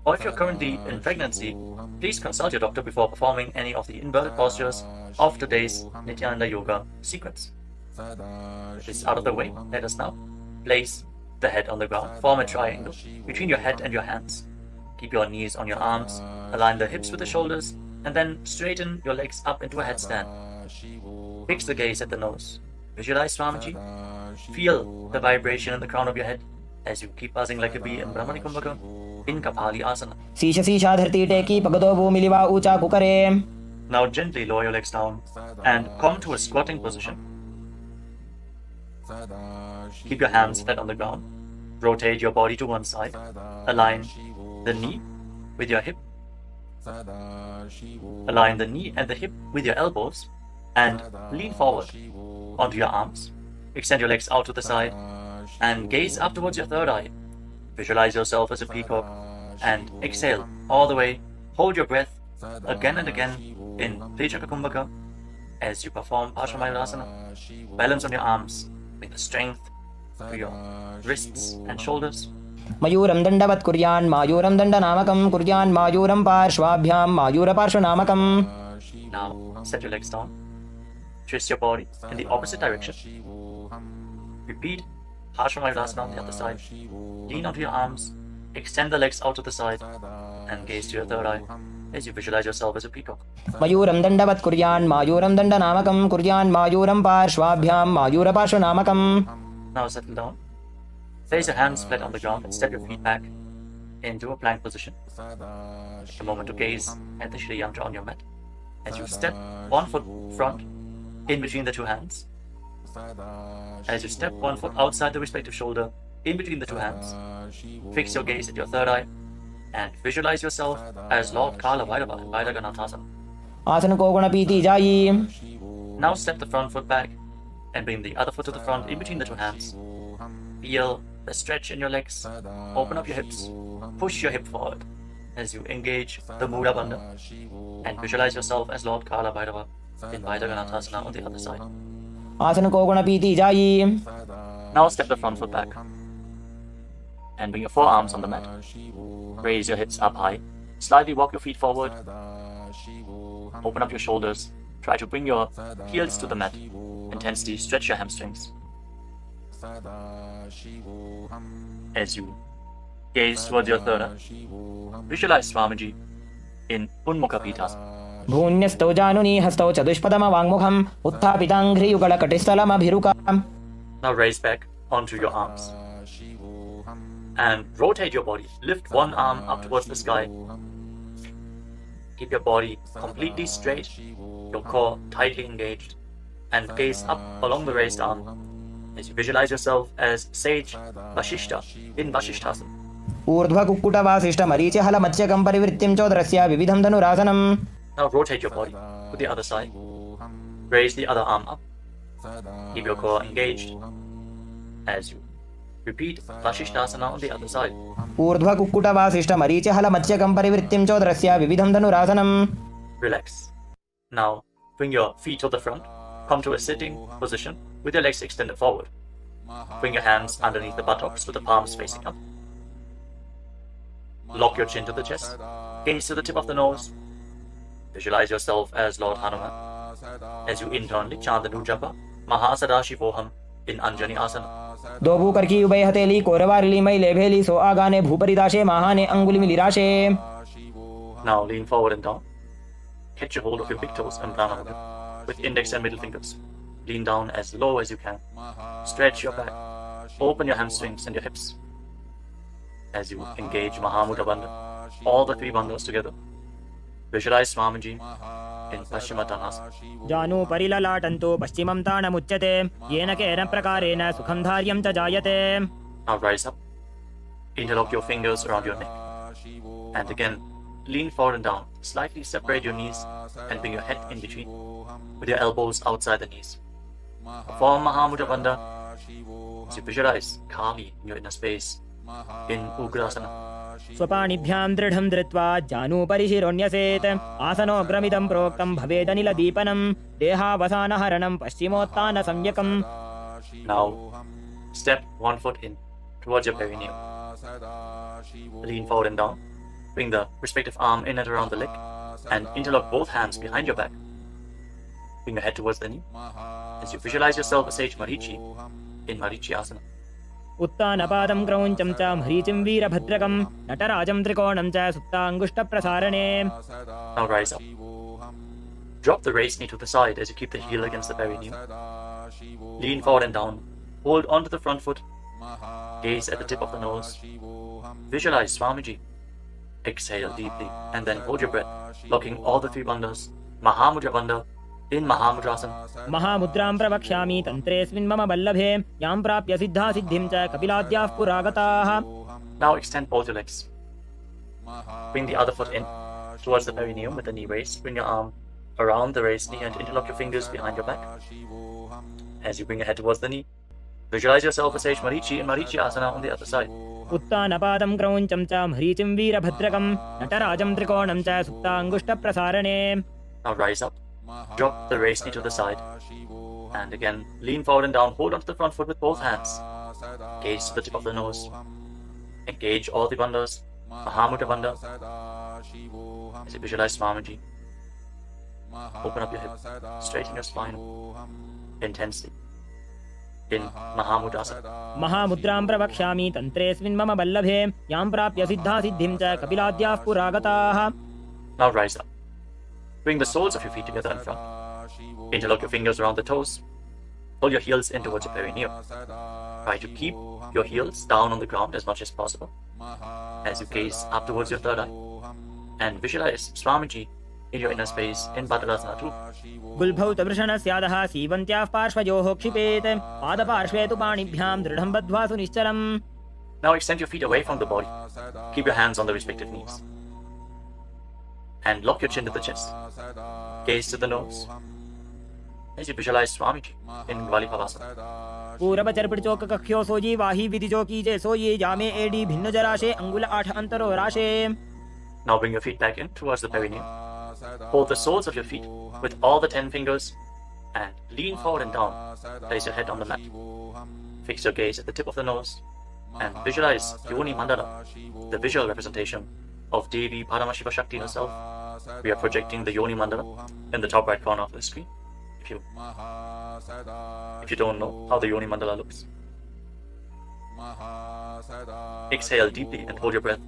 Or if you're currently in pregnancy, please consult your doctor before performing any of the inverted postures of today's Nithyananda Yoga sequence. With this out of the way, let us now place the head on the ground. Form a triangle between your head and your hands. Keep your knees on your arms, align the hips with the shoulders, and then straighten your legs up into a headstand. Fix the gaze at the nose. Visualize Swamiji. Feel the vibration in the crown of your head as you keep buzzing like a bee in Brahmani Kumbhaka in Kapali Asana. शीश शीशा धरती टेकी पगदो भूमिलिवा ऊंचा कुकरे. Now gently lower your legs down and come to a squatting position. Keep your hands flat on the ground. Rotate your body to one side. Align the knee with your hip. Align the knee and the hip with your elbows and lean forward onto your arms. Extend your legs out to the side and gaze up towards your third eye. Visualize yourself as a peacock and exhale all the way. Hold your breath again and again in Vijaka Kumbhaka as you perform Paramashiva. Balance on your arms with the strength to your wrists and shoulders. मयूरं दण्डवत् कुर्यान् मायूरं दण्डनामकं कुर्यान् मायूरं पार्श्वाभ्यां मायूरपार्श्वनामकम्. Now set your legs down twist your body in the opposite direction. Repeat Paramashiva on the other side. Lean onto your arms, extend the legs out to the side, and gaze to your third eye as you visualize yourself as a peacock. मयूरं दण्डवत् कुर्यान् मायूरं दण्डनामकं कुर्यान् मायूरं पार्श्वाभ्यां मायूरपार्श्वनामकम्. Now settle down. Place your hands flat on the ground and step your feet back into a plank position. Take a moment to gaze at the Shri Yantra on your mat. As you step one foot front in between the two hands. As you step one foot outside the respective shoulder in between the two hands. Fix your gaze at your third eye and visualize yourself as Lord Kala Bhairava in Vaidaganathasana. आसन को गुणपीति जायी. Now step the front foot back and bring the other foot to the front in between the two hands. Feel the stretch in your legs. Open up your hips. Push your hip forward as you engage the Mudra Bandha and visualize yourself as Lord Kala Bhairava in Vaidaganathasana on the other side. आसन को गुणपीति जायी. Now step the front foot back and bring your forearms on the mat. Raise your hips up high. Slightly walk your feet forward. Open up your shoulders. Try to bring your heels to the mat. Intensely stretch your hamstrings. As you gaze towards your third eye, visualize Swamiji in Unmukha Pitasana. भून्यस्तौ जानुनी हस्तौ चतुष्पदमवाङ्मुखम् उत्थापिताङ्घ्रियुगलकटिस्थलमभिरुकाम्. Now raise back onto your arms and rotate your body. Lift one arm up towards the sky. Keep your body completely straight, your core tightly engaged, and gaze up along the raised arm as you visualize yourself as Sage Vashishta in Vashishthasana. ऊर्ध्वकुक्कुटवासिष्ठमरीचिहलमत्स्यकं परिवृत्तिं चोदरस्य विविधं धनुरासनम्. Now rotate your body to the other side. Raise the other arm up. Keep your core engaged as you repeat Vashishthasana on the other side. ऊर्ध्वकुक्कुटवासिष्ठमरीचिहलमत्स्यकं परिवृत्तिं चोदरस्य विविधं धनुरासनम्. Relax. Now bring your feet to the front. Come to a sitting position with your legs extended forward. Bring your hands underneath the buttocks with the palms facing up. Lock your chin to the chest. Gaze to the tip of the nose. Visualize yourself as Lord Hanuman as you internally chant the new japa Mahasadashivoham in Anjani Asana. दो भूकर की उभय हथेली कोरवारिली मैले भेली सो आगाने भूपरिदाशे महाने अंगुली मिलिराशे. Now lean forward and down. Catch a hold of your big toes and pranayama with index and middle fingers. Lean down as low as you can. Stretch your back. Open your hamstrings and your hips as you engage Mahamudra Bandha, all the three bandhas together. Visualize Swamiji in Paschimottanasana. जानु परिललाटन्तो पश्चिमं ताणमुच्यते येन केन प्रकारेण सुखं धार्यं च जायते. Now rise up. Interlock your fingers around your neck. And again, lean forward and down. Slightly separate your knees and bring your head in between with your elbows outside the knees. Perform Mahamudra Bandha as you visualize Kali in your inner space in Ugrasana. स्वपाणिभ्यां दृढं धृत्वा जानुपरिशिरोऽन्यसेत् आसनोऽग्रमिदं प्रोक्तं भवेदनिल दीपनं देहावसानहरणं पश्चिमोत्तानसंज्ञकम्. Now step one foot in towards your perineum. Lean forward and down. Bring the respective arm in and around the leg and interlock both hands behind your back. Bring your head towards the knee as you visualize yourself as Sage Marichi in Marichi Asana. उत्तानपादं क्रौञ्चं च मरीचिं वीरभद्रकं नटराजं त्रिकोणं च सुप्ताङ्गुष्ठप्रसारणे. Now rise up. Drop the raised knee to the side as you keep the heel against the perineum. Lean forward and down. Hold onto the front foot. Gaze at the tip of the nose. Visualize Swamiji. Exhale deeply and then hold your breath, locking all the three bandhas. Mahamudra Bandha in Mahamudrasana. महामुद्रां प्रवक्ष्यामि तन्त्रेऽस्मिन् मम वल्लभे यां प्राप्य सिद्धा सिद्धिं च कपिलाद्याः पुरागताः. Now extend both your legs. Bring the other foot in towards the perineum with the knee raised. Bring your arm around the raised knee and interlock your fingers behind your back. As you bring your head towards the knee, visualize yourself as Sage Marichi in Marichi Asana on the other side. उत्तानपादं क्रौञ्चं च मरीचिं वीरभद्रकं नटराजं त्रिकोणं च सुप्ताङ्गुष्ठप्रसारणे. Now rise up. Drop the raised knee to the side. And again, lean forward and down. Hold onto the front foot with both hands. Gaze to the tip of the nose. Engage all the bandhas. Mahamudra Bandha. As you visualize Swamiji. Open up your hip, straighten your spine intensely. In Mahamudrasana. महामुद्रां प्रवक्ष्यामि तन्त्रेऽस्मिन् मम वल्लभे यां प्राप्य सिद्धा सिद्धिं च कपिलाद्याः पुरागताः. Now rise up. Bring the soles of your feet together in front. Interlock your fingers around the toes. Pull your heels in towards your perineum. Try to keep your heels down on the ground as much as possible. As you gaze up towards your third eye. And visualize Swamiji in your inner space in Padadasana 2. गुल्भौ तवृषणस्यादः सीवन्त्याः पार्श्वयोः क्षिपेत् पादपार्श्वे तु पाणिभ्यां दृढं बद्ध्वा सुनिश्चलम्. Now extend your feet away from the body. Keep your hands on the respective knees. And lock your chin to the chest. Gaze to the nose. As you visualize Swamiji in Gvalipavasana. पूरबचर्पिचोक कख्यो sooji वाही विधिजो कीजे सोये जामे AD भिन्न जराशे अंगुल 8 अंतरो राशे. Now bring your feet back in towards the perineum. Hold the soles of your feet with all the 10 fingers and lean forward and down. Place your head on the mat. Fix your gaze at the tip of the nose and visualize Yoni Mandala, the visual representation of Devi Paramashiva Shakti herself. We are projecting the Yoni Mandala in the top right corner of the screen. If you don't know how the Yoni Mandala looks. Exhale deeply and hold your breath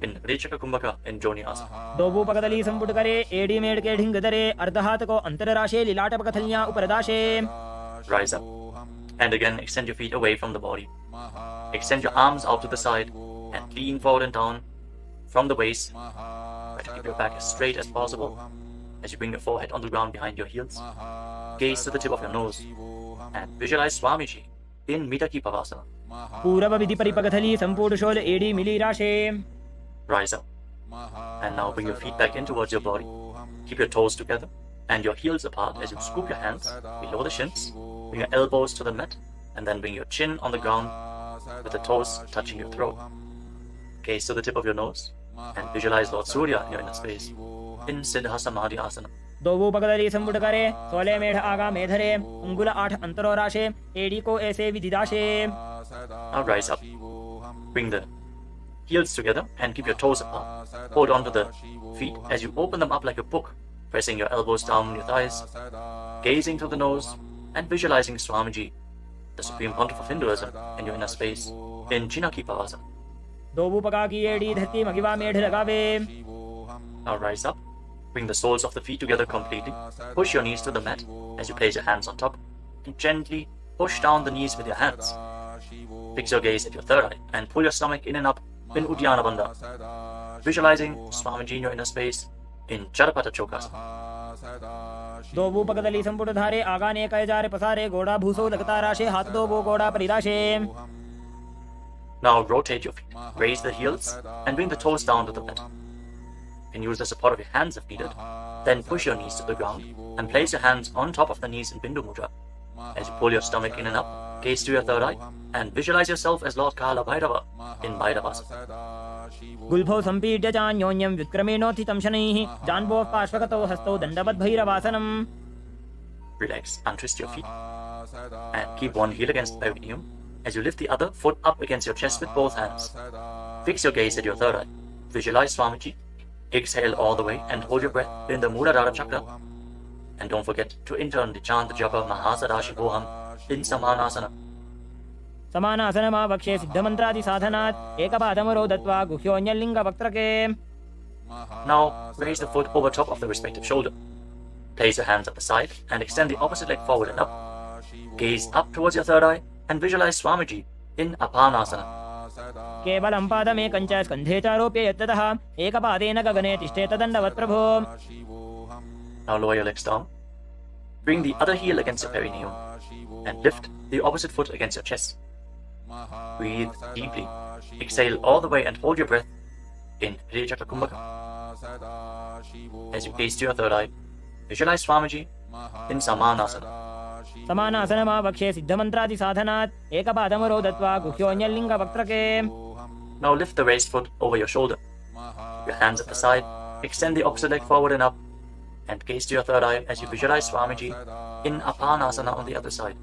in Rechaka Kumbhaka in Joni Asana. दोबू पकदली संपुट करे AD made के ढिंग दरे अर्धहात को अंतरराशे लीलाट पकथलियां उपरदाशे. Rise up and again extend your feet away from the body. Extend your arms out to the side and lean forward and down from the waist. Try to keep your back as straight as possible as you bring your forehead on the ground behind your heels. Gaze to the tip of your nose and visualize Swamiji in Mitaki Pavasana. पूरब विधि परिपकथली संपूर्ण शोल एडी मिली राशे. Rise up and now bring your feet back in towards your body. Keep your toes together and your heels apart as you scoop your hands below the shins. Bring your elbows to the mat and then bring your chin on the ground with the toes touching your throat. Gaze to the tip of your nose and visualize Lord Surya in your inner space in Siddha Samadhi Asana. दोबू पकदली संपुट करे 16 मेढ़ आगा मेधरे अंगुल 8 अंतरो राशे AD को ऐसे विधिदाशे. Now rise up. Bring the heels together and keep your toes apart. Hold on to the feet as you open them up like a book, pressing your elbows down on your thighs, gazing through the nose and visualizing Swamiji, the Supreme Pontiff of Hinduism, in your inner space in Chinaki Pavasana. दोबू पका की AD धरती मगिवा मेढ़ लगावे. Now rise up. Bring the soles of the feet together completely. Push your knees to the mat as you place your hands on top and gently push down the knees with your hands. Fix your gaze at your third eye and pull your stomach in and up in Uddiyana Bandha. Visualizing Swamiji in your inner space in Charapata Chokasana. दोबू पकदली संपुट धारे आगाने कय जारे पसारे गोड़ा भूसो लगता राशे हाथ दोबो गोड़ा परिदाशे. Now rotate your feet. Raise the heels and bring the toes down to the mat. You can use the support of your hands if needed. Then push your knees to the ground and place your hands on top of the knees in Bindu Mudra. As you pull your stomach in and up, gaze to your third eye and visualize yourself as Lord Kala Bhairava in Bhairavasana. गुल्भौ संपीड्य चान्योन्यं व्युत्क्रमेणोत्थितं शनैः जान्वोः पार्श्वगतौ हस्तौ दण्डवद् भैरवासनम्. Relax, untwist your feet and keep one heel against the perineum as you lift the other foot up against your chest with both hands. Fix your gaze at your third eye. Visualize Swamiji. Exhale all the way and hold your breath in the Muladhara chakra. And don't forget to intern the chant japa Mahasadashivoham in Samanasana. समानासनमा वक्षे सिद्धमन्त्रादि साधनात् एकपादमरो दत्वा गुह्योऽन्यलिङ्ग वक्त्रके. Now raise the foot over top of the respective shoulder. Place your hands at the side and extend the opposite leg forward and up. Gaze up towards your third eye and visualize Swamiji in Apanasana. केवलं पादमेकं च स्कन्धे चारोप्य यत्ततः एकपादेन गगने तिष्ठेत दण्डवत् प्रभो. Now lower your legs down. Bring the other heel against your perineum and lift the opposite foot against your chest. Breathe deeply. Exhale all the way and hold your breath in Rechaka Kumbhaka. As you gaze to your third eye, visualize Swamiji in Samanasana. समानासनमा वक्षे सिद्धमन्त्रादि साधनात् एकपादमरो दत्वा गुह्योऽन्यलिङ्ग वक्त्रके. Now lift the raised foot over your shoulder. Your hands at the side. Extend the opposite leg forward and up. And gaze to your third eye as you visualize Swamiji in Apanasana on the other side.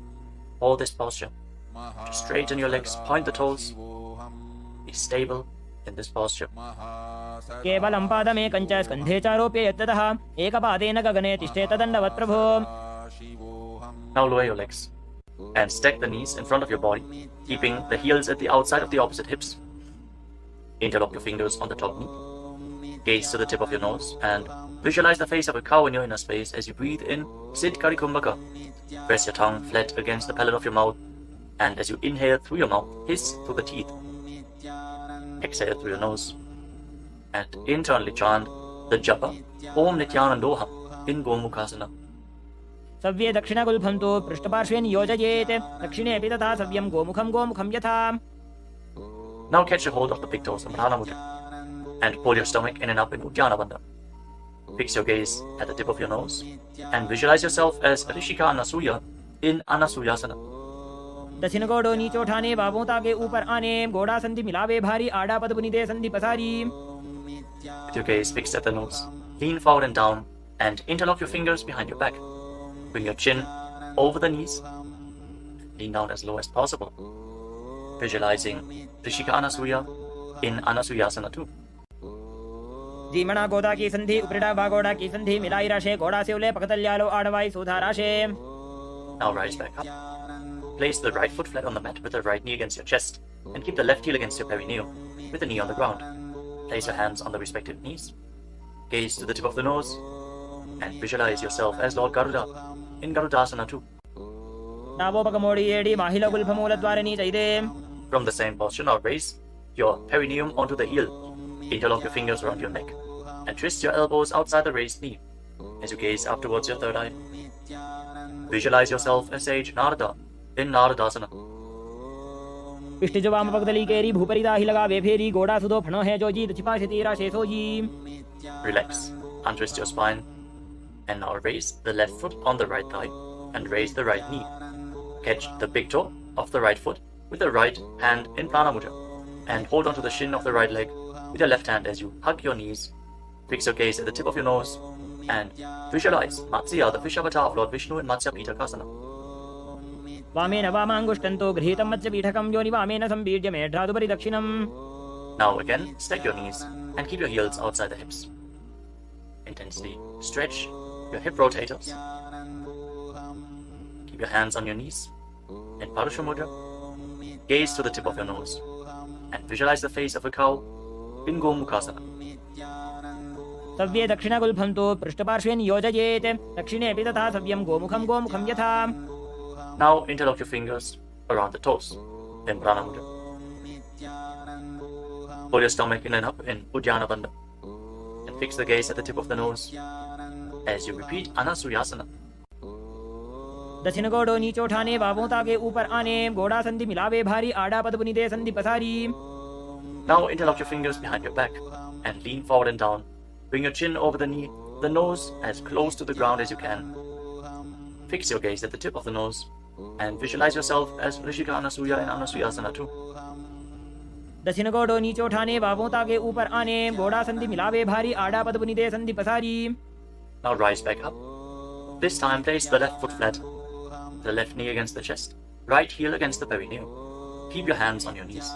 Hold this posture. Just straighten your legs, point the toes. Be stable in this posture. केवलं पादमेकं च स्कन्धे चारोप्य यत्ततः एकपादेन गगने तिष्ठेत दण्डवत् प्रभो. Now lower your legs and stack the knees in front of your body, keeping the heels at the outside of the opposite hips. Interlock your fingers on the top knee. Gaze to the tip of your nose and visualize the face of a cow in your inner space as you breathe in Sit Karikumbhaka. Press your tongue flat against the palate of your mouth, and as you inhale through your mouth, hiss through the teeth. Exhale through your nose and internally chant the japa Om Nithyananda in Gomukhasana. सव्ये दक्षिणगुल्फं तु पृष्ठपार्श्वे नियोजयेत् दक्षिणेऽपि तथा सव्यं गोमुखं गोमुखं यथा. Now catch a hold of the big toes of Prana Mudra and pull your stomach in and up in Uddiyana Bandha. Fix your gaze at the tip of your nose and visualize yourself as Rishika Anasuya in Anasuyasana. दक्षिण गोड़ो नीचे उठाने बाबों ताके ऊपर आने गोड़ा संधि मिलावे भारी आड़ा पद बुनिदे संधि पसारी. With your gaze fixed at the nose, lean forward and down and interlock your fingers behind your back. Bring your chin over the knees. Lean down as low as possible. Visualizing Rishika Anasuya in Anasuyasana too. जीमणा गोदा की संधि उपरिड़ा बागोड़ा की संधि मिलाई राशे गोड़ा से उले पकतल्यालो आड़वाई सुधा राशे. Now rise back up. Place the right foot flat on the mat with the right knee against your chest and keep the left heel against your perineum with the knee on the ground. Place your hands on the respective knees. Gaze to the tip of the nose and visualize yourself as Lord Garuda in Garudasana too. From the same posture, now raise your perineum onto the heel. Interlock your fingers around your neck and twist your elbows outside the raised knee as you gaze up towards your third eye. Visualize yourself as sage Narada in Naradasana. पिष्टिजवाम पगदली केरी भूपरिदा ही लगा वे फेरी गोड़ा सुदो फणो है जो जी छिपा से तेरा शेषो जी. Relax, untwist your spine and now raise the left foot on the right thigh and raise the right knee. Catch the big toe of the right foot with the right hand in Prana Mudra and hold onto the shin of the right leg with your left hand as you hug your knees. Fix your gaze at the tip of your nose and visualize Matsya, the fish avatar of Lord Vishnu in Matsya Pitakasana. वामेन वामांगुष्टन्तो गृहीतं मत्स्य पीठकं योनि वामेन संबीड्य मेढ्रादुपरि दक्षिणम्. Now again, stack your knees and keep your heels outside the hips. Intensely stretch your hip rotators. Keep your hands on your knees in Parashu Mudra. Gaze to the tip of your nose and visualize the face of a cow in Gomukhasana. सव्ये दक्षिणगुल्फं तु पृष्ठपार्श्वे नियोजयेत् दक्षिणेऽपि तथा सव्यं गोमुखं गोमुखं यथा. Now interlock your fingers around the toes in Prana Mudra. Pull your stomach in and up in Uddiyana Bandha and fix the gaze at the tip of the nose as you repeat Anasuyasana. दक्षिण गोड़ो नीचे उठाने बाबों ताके ऊपर आने गोड़ा संधि मिलावे भारी आड़ा पद बुनिदे संधि पसारी. Now interlock your fingers behind your back and lean forward and down. Bring your chin over the knee, the nose as close to the ground as you can. Fix your gaze at the tip of the nose and visualize yourself as Rishika Anasuya in Anasuyasana too. दक्षिण गोड़ो नीचे उठाने बाबों ताके ऊपर आने गोड़ा संधि मिलावे भारी आड़ा पद बुनिदे संधि पसारी. Now rise back up. This time place the left foot flat, the left knee against the chest, right heel against the perineum. Keep your hands on your knees.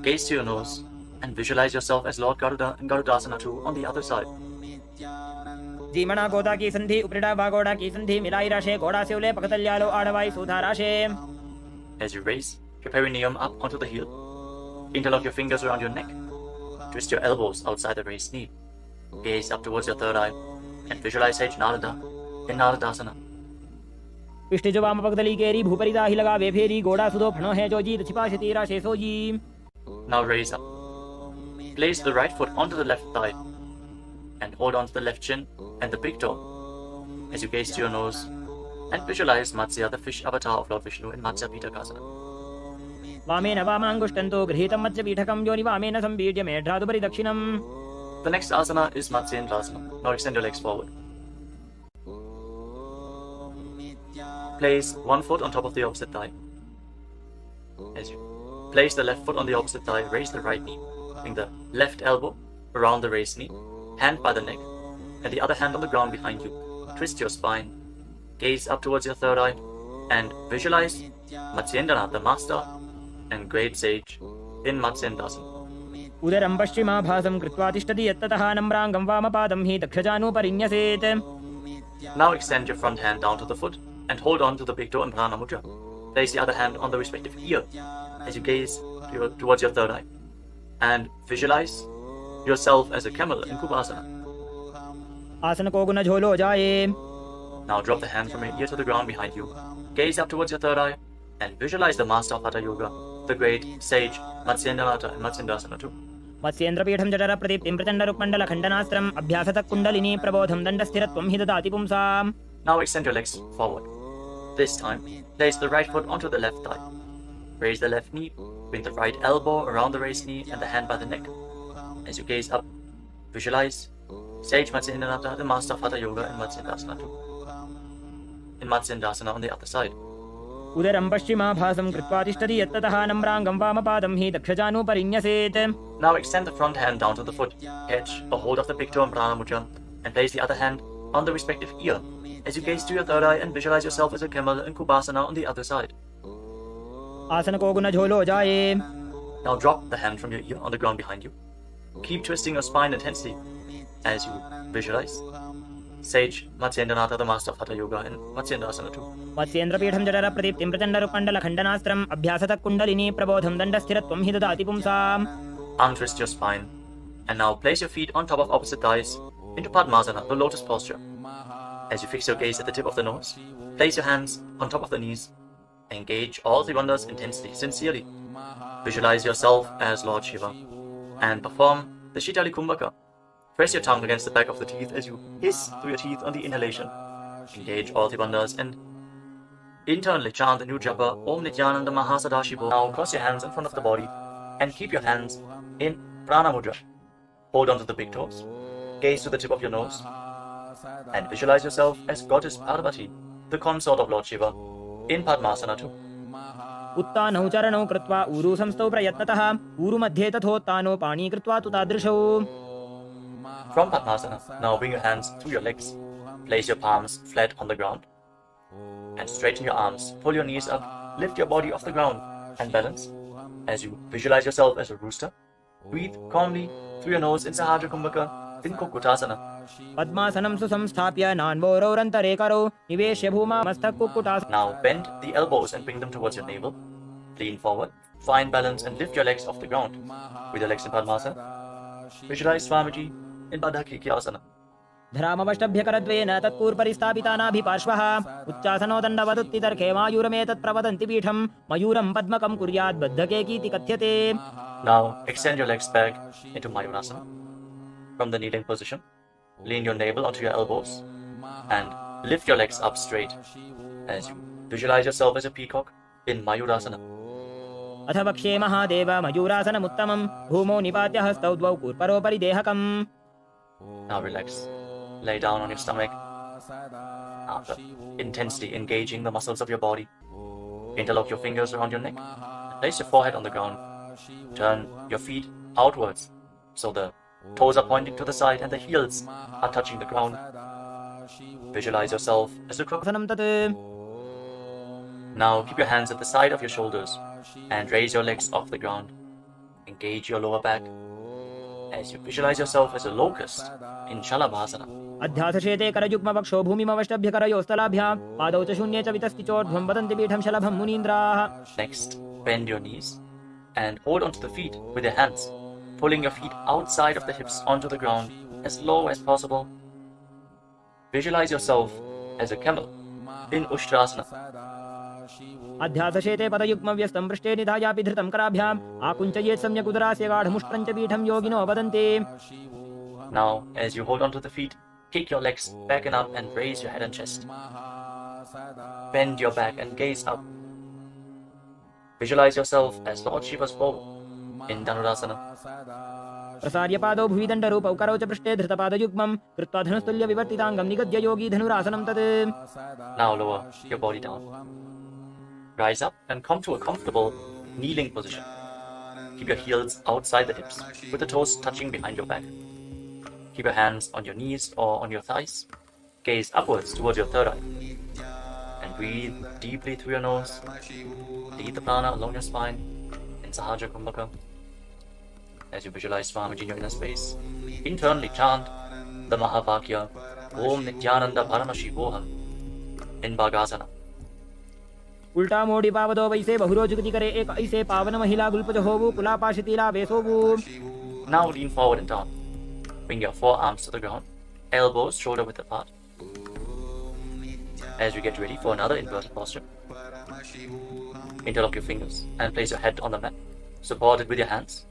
Gaze to your nose and visualize yourself as Lord Garuda in Garudasana too on the other side. जीमणा गोदा की संधि उपरिड़ा बागोड़ा की संधि मिलाई राशे गोड़ा से उले पकतल्यालो आड़वाई सुधा राशे. As you raise your perineum up onto the heel, interlock your fingers around your neck. Twist your elbows outside the raised knee. Gaze up towards your third eye and visualize sage Narada in Naradasana. पिष्टिजवाम पगदली केरी भूपरिदा ही लगा वे फेरी गोड़ा सुदो फणो है जो जी छिपा से तेरा शेषो जी. Now raise up. Place the right foot onto the left thigh and hold on to the left chin and the big toe as you gaze to your nose and visualize Matsya, the fish avatar of Lord Vishnu in Matsya Pitakasana. वामेन वामांगुष्टन्तो गृहीतं मत्स्य पीठकं योनि वामेन संबीड्य मेढ्रादुपरि दक्षिणम्. The next asana is Matsyendrasana. Now extend your legs forward. Place one foot on top of the opposite thigh. As you place the left foot on the opposite thigh, raise the right knee. Bring the left elbow around the raised knee, hand by the neck, and the other hand on the ground behind you. Twist your spine, gaze up towards your third eye, and visualize Matsyendranath, the master and great sage in Matsyendasana. उदरं पश्चिमाभासं कृत्वा तिष्ठति यत्ततः नम्राङ्गं वामपादं हि दक्षजानुपरिन्यसेत्. Now extend your front hand down to the foot and hold on to the big toe in Prana Mudra. Place the other hand on the respective ear as you gaze towards your third eye. And visualize yourself as a camel in Kubasana. आसन को गुण झोलो जाए. Now drop the hand from your ear to the ground behind you. Gaze up towards your third eye and visualize the master of Hatha Yoga, the great sage Matsyendranath and Matsyendasana too. मत्स्येन्द्रपीठं जठर प्रदीप्तिं प्रचण्डरुक्मण्डल खण्डनास्त्रम् अभ्यासतः kundalini प्रबोधं दण्डस्थिरत्वं हि ददाति पुंसाम्. Now extend your legs forward. This time, place the right foot onto the left thigh. Raise the left knee, bring the right elbow around the raised knee and the hand by the neck. As you gaze up, visualize sage Matsyendranath, the master of Hatha Yoga in Matsyendasana too. In Matsyendasana on the other side. उदरं पश्चिमाभासं कृत्वा तिष्ठति यत्ततः नम्राङ्गं वामपादं हि दक्षजानुपरिन्यसेत्. Now extend the front hand down to the foot, catch a hold of the big toe in Prana Mudra, and place the other hand on the respective ear as you gaze to your third eye and visualize yourself as a camel in Kubasana on the other side. आसन को गुण झोलो जाए. Now drop the hand from your ear on the ground behind you. Keep twisting your spine intensely as you visualize sage Matsyendranath, the master of Hatha Yoga in Matsyendasana too. मत्स्येन्द्रपीठं जठर प्रदीप्तिं प्रचण्डरुक्मण्डल खण्डनास्त्रम् अभ्यासतः kundalini प्रबोधं दण्डस्थिरत्वं हि ददाति पुंसाम्. Untwist your spine and now place your feet on top of opposite thighs into Padmasana, the lotus posture. As you fix your gaze at the tip of the nose, place your hands on top of the knees. Engage all three bandhas intensely, sincerely. Visualize yourself as Lord Shiva and perform the Shitali Kumbhaka. Press your tongue against the back of the teeth as you hiss through your teeth on the inhalation. Engage all three bandhas and internally chant the new japa Om Nithyananda Mahasadashivo. Now cross your hands in front of the body and keep your hands in Prana Mudra. Hold on to the big toes. Gaze to the tip of your nose and visualize yourself as Goddess Parvati, the consort of Lord Shiva, in Padmasana too. उत्तानौ चरणौ कृत्वा ऊरु संस्थौ प्रयत्नतः ऊरु मध्ये तथोत्तानो पाणी कृत्वा तु तादृशौ. From Padmasana, now bring your hands through your legs. Place your palms flat on the ground and straighten your arms. Pull your knees up, lift your body off the ground and balance. As you visualize yourself as a rooster, breathe calmly through your nose in Sahaja Kumbhaka in Kukkutasana. पद्मासनं सुसंस्थाप्य नान्वोरौरन्तरेकरौ निवेश्य भूमा मस्तक कुक्कुटासनम्. Now bend the elbows and bring them towards your navel. Lean forward, find balance and lift your legs off the ground. With your legs in Padmasana, visualize Swamiji in Bandhakikyasana. धरामवष्टभ्यकरद्वेन तत्पूर्परिस्थापितानाभिपार्श्वः उच्चासनो दण्डवदुत्तितर्के मायूरमेतत् प्रवदन्ति पीठं मयूरं पद्मकं कुर्यात् बद्धकेकीति कथ्यते. Now extend your legs back into Mayurasana. From the kneeling position, lean your navel onto your elbows and lift your legs up straight as you visualize yourself as a peacock in Mayurasana. अथ वक्ष्ये महादेव मयूरासनमुत्तमं भूमौ निपात्य हस्तौ द्वौ कूर्परोपरि देहकम्. Now relax. Lay down on your stomach. After intensely engaging the muscles of your body, interlock your fingers around your neck. Place your forehead on the ground. Turn your feet outwards so the toes are pointing to the side and the heels are touching the ground. Visualize yourself as a crocodile. Now keep your hands at the side of your shoulders and raise your legs off the ground. Engage your lower back as you visualize yourself as a locust in Shalabhasana. अध्यासशेते करयुग्मवक्षो भूमिमवष्टभ्यकरयोस्तलाभ्यां पादौ च शून्ये च वितस्ति चोर्ध्वं वदन्ति पीठं शलभं मुनीन्द्राः. Next, bend your knees and hold onto the feet with your hands, pulling your feet outside of the hips onto the ground as low as possible. Visualize yourself as a camel in Ushtrasana. अध्यासशेते पदयुग्मव्यस्तं पृष्ठे निधायापि धृतं कराभ्याम् आकुञ्चयेत् सम्यक् उदरास्य गाढमुष्ट्रं च पीठं योगिनो वदन्ति. Now, as you hold onto the feet, kick your legs back and up and raise your head and chest. Bend your back and gaze up. Visualize yourself as Lord Shiva's bow in Dhanurasana. प्रसार्य पादौ भुवि दण्डरूपौ करौ च पृष्ठे धृतपादयुग्मं कृत्वा धनुस्तुल्य विवर्तिताङ्गं निगद्य योगी धनुरासनं तत्. Now lower your body down. Rise up and come to a comfortable kneeling position. Keep your heels outside the hips with the toes touching behind your back. Keep your hands on your knees or on your thighs. Gaze upwards towards your third eye. And breathe deeply through your nose. Lead the prana along your spine in Sahaja Kumbhaka. As you visualize Swamiji in your inner space, internally chant the Mahavakya Om Nithyananda Paramashivam in Bhagasana. उल्टा मोड़ी पावदो वैसे बहुरो जुगति करे एक ऐसे पावन महिला गुल्पज होवु कुलापाशितीला वेसोवु. Now lean forward and down. Bring your forearms to the ground, elbows shoulder width apart. As you get ready for another inverted posture, interlock your fingers and place your head on the mat. Support it with your hands.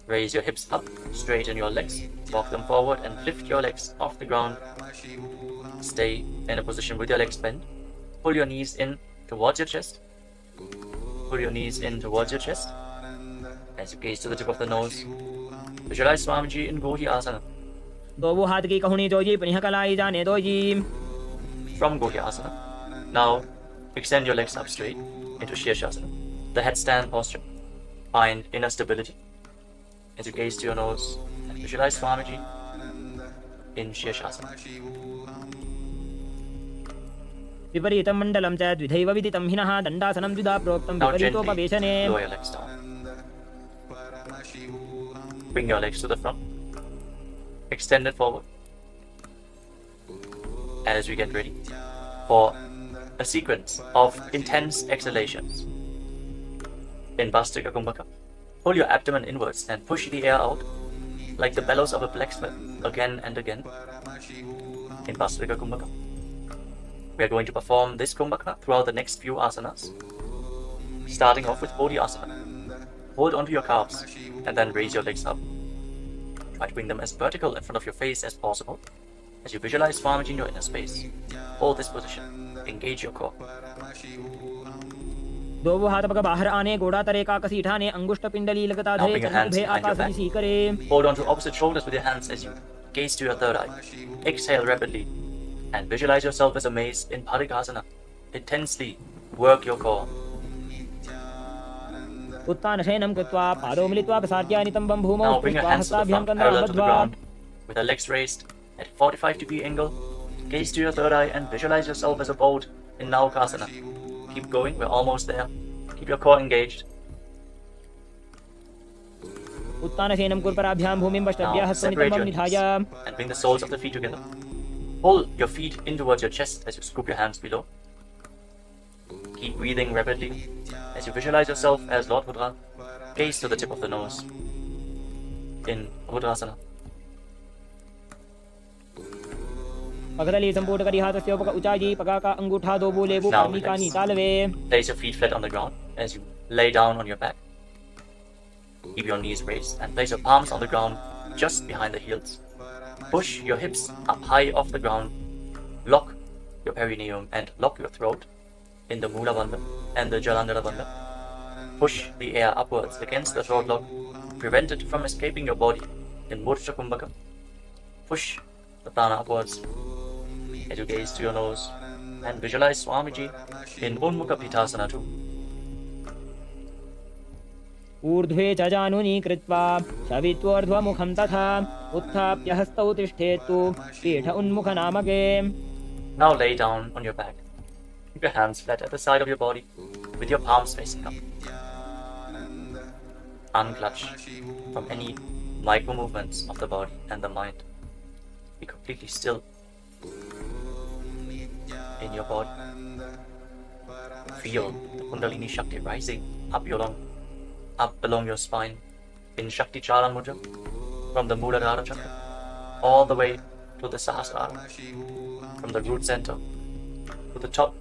Raise your hips up, straighten your legs, walk them forward and lift your legs off the ground. Stay in a position with your legs bent. Pull your knees in towards your chest. Pull your knees in towards your chest. As you gaze to the tip of the nose, visualize Swamiji in Gohi Asana. दो वो हाथ की कहुनी जोजी पुनः कलाई जाने दो जी. From Gohi Asana, now extend your legs up straight into Shirshasana, the headstand posture. Find inner stability. As you gaze to your nose and visualize Swamiji in Shirshasana. विपरीतं मण्डलं च द्विधैव विदितं हिनः दण्डासनं द्विधा प्रोक्तं Now gently विपरीतोपवेशने. lower your legs down. Bring your legs to the front. Extend it forward. As we get ready for a sequence of intense exhalations. In Bhastrika Kumbhaka, pull your abdomen inwards and push the air out like the bellows of a blacksmith again and again. In Bhastrika Kumbhaka, we are going to perform this Kumbhaka throughout the next few asanas. Starting off with Bodhi Asana. Hold onto your calves and then raise your legs up. Try to bring them as vertical in front of your face as possible. As you visualize Swamiji in your inner space, hold this position. Engage your core. दो वो हाथ पग बाहर आने गोड़ा तरे का कसी ठाने अंगुष्ठ पिंडली लगता Now धरे bring your hands चतुर्भे behind your Akash back. सी करे. Hold on to opposite shoulders with your hands as you gaze to your third eye. Exhale rapidly and visualize yourself as a mace in Parikasana. Intensely work your core. उत्तान शयनं कृत्वा पादौ मिलित्वा प्रसार्य नितम्बं भूमौ Now bring your कृत्वा hands to the हस्ताभ्यां front, कन्दां parallel to the बद्ध्वा. ground, with your legs raised at a 45-degree angle. Gaze to your third eye and visualize yourself as a boat in Naukasana. Keep going, we're almost there. Keep your core engaged. उत्तान शयनं कुर्पराभ्यां भूमिं पश्चाभ्यां Now हस्तं separate नितम्बं your knees निधाय. and bring the soles of the feet together. Pull your feet in towards your chest as you scoop your hands below. Keep breathing rapidly as you visualize yourself as Lord Rudra. Gaze to the tip of the nose in Rudrasana. पगदली संपूर्ण करी हाथस्य उपक उचाई पगा का अंगूठा दो बोले वो Now पानी का relax. नितालवे. Place your feet flat on the ground as you lay down on your back. Keep your knees raised and place your palms on the ground just behind the heels. Push your hips up high off the ground. Lock your perineum and lock your throat in the Mula Bandha and the Jalandhara Bandha. Push the air upwards against the throat lock. Prevent it from escaping your body in Murcha Kumbhaka. Push the prana upwards as you gaze to your nose and visualize Swamiji in Unmukha Pitasana too. ऊर्ध्वे च जानुनी कृत्वा शवित्वोर्ध्वमुखं तथा उत्थाप्य हस्तौ तिष्ठेतु पीठ उन्मुख नामके. Now lay down on your back. Keep your hands flat at the side of your body with your palms facing up. Unclutch from any micro movements of the body and the mind. Be completely still in your body. Feel the Kundalini Shakti rising up along your spine in Shakti Charan Mudra from the Muladhara Chakra all the way to the Sahasrara, from the root center to the top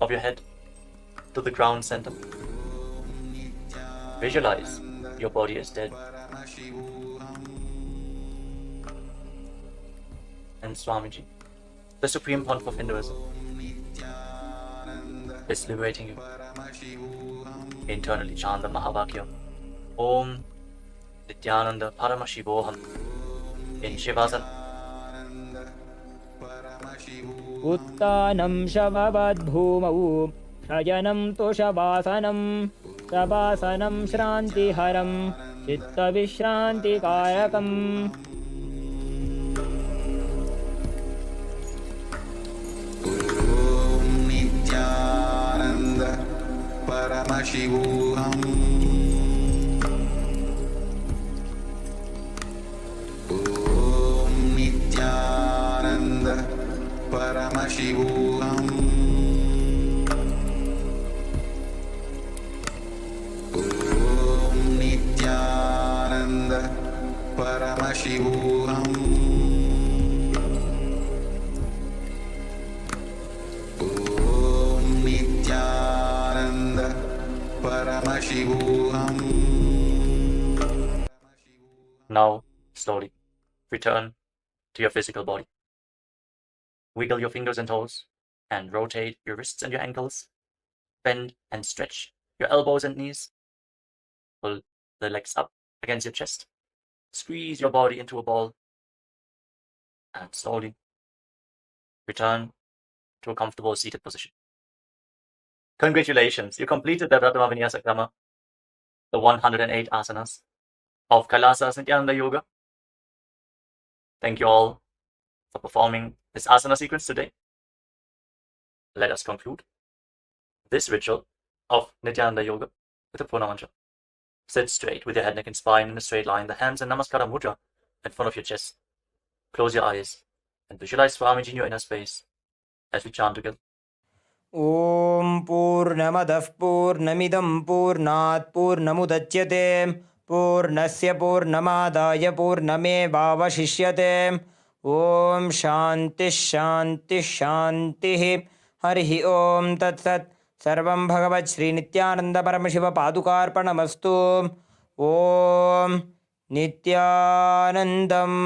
of your head to the ground center. Visualize your body is dead. And Swamiji, the supreme pontiff of Hinduism, is liberating you. Internally chant the Mahavakya Om Nithyananda Paramashivoham in Shivasana. उत्तानं शववद्भूमौ शयनं तु शवासनं शवासनं श्रान्तिहरं चित्तविश्रान्तिकारकम्. नित्यानन्द परमशिवोऽहम् Paramashivam. Om Nithyananda Paramashivam. Om Nithyananda Paramashivam. Now, slowly, return to your physical body. Wiggle your fingers and toes, and rotate your wrists and your ankles. Bend and stretch your elbows and knees. Pull the legs up against your chest. Squeeze your body into a ball. And slowly, return to a comfortable seated position. Congratulations, you completed the Vinyasa Krama, the 108 asanas of Kailasa's Nithyananda Yoga. Thank you all for performing this asana sequence today. Let us conclude this ritual of Nithyananda Yoga with a Purna mantra. Sit straight with your head, neck, and spine in a straight line, the hands in Namaskara mudra in front of your chest. Close your eyes and visualize Swamiji in your inner space as we chant together. ॐ पूर्णमदः पूर्णमिदं पूर्णात् पूर्णमुदच्यते पूर्णस्य पूर्णमादाय पूर्णमेवावशिष्यते ॐ शान्तिः शान्तिः शान्तिः हरिः ॐ तत्सत् सर्वं भगवत् श्रीनित्यानन्दपरमशिवपादुकार्पणमस्तु ॐ नित्यानन्दम्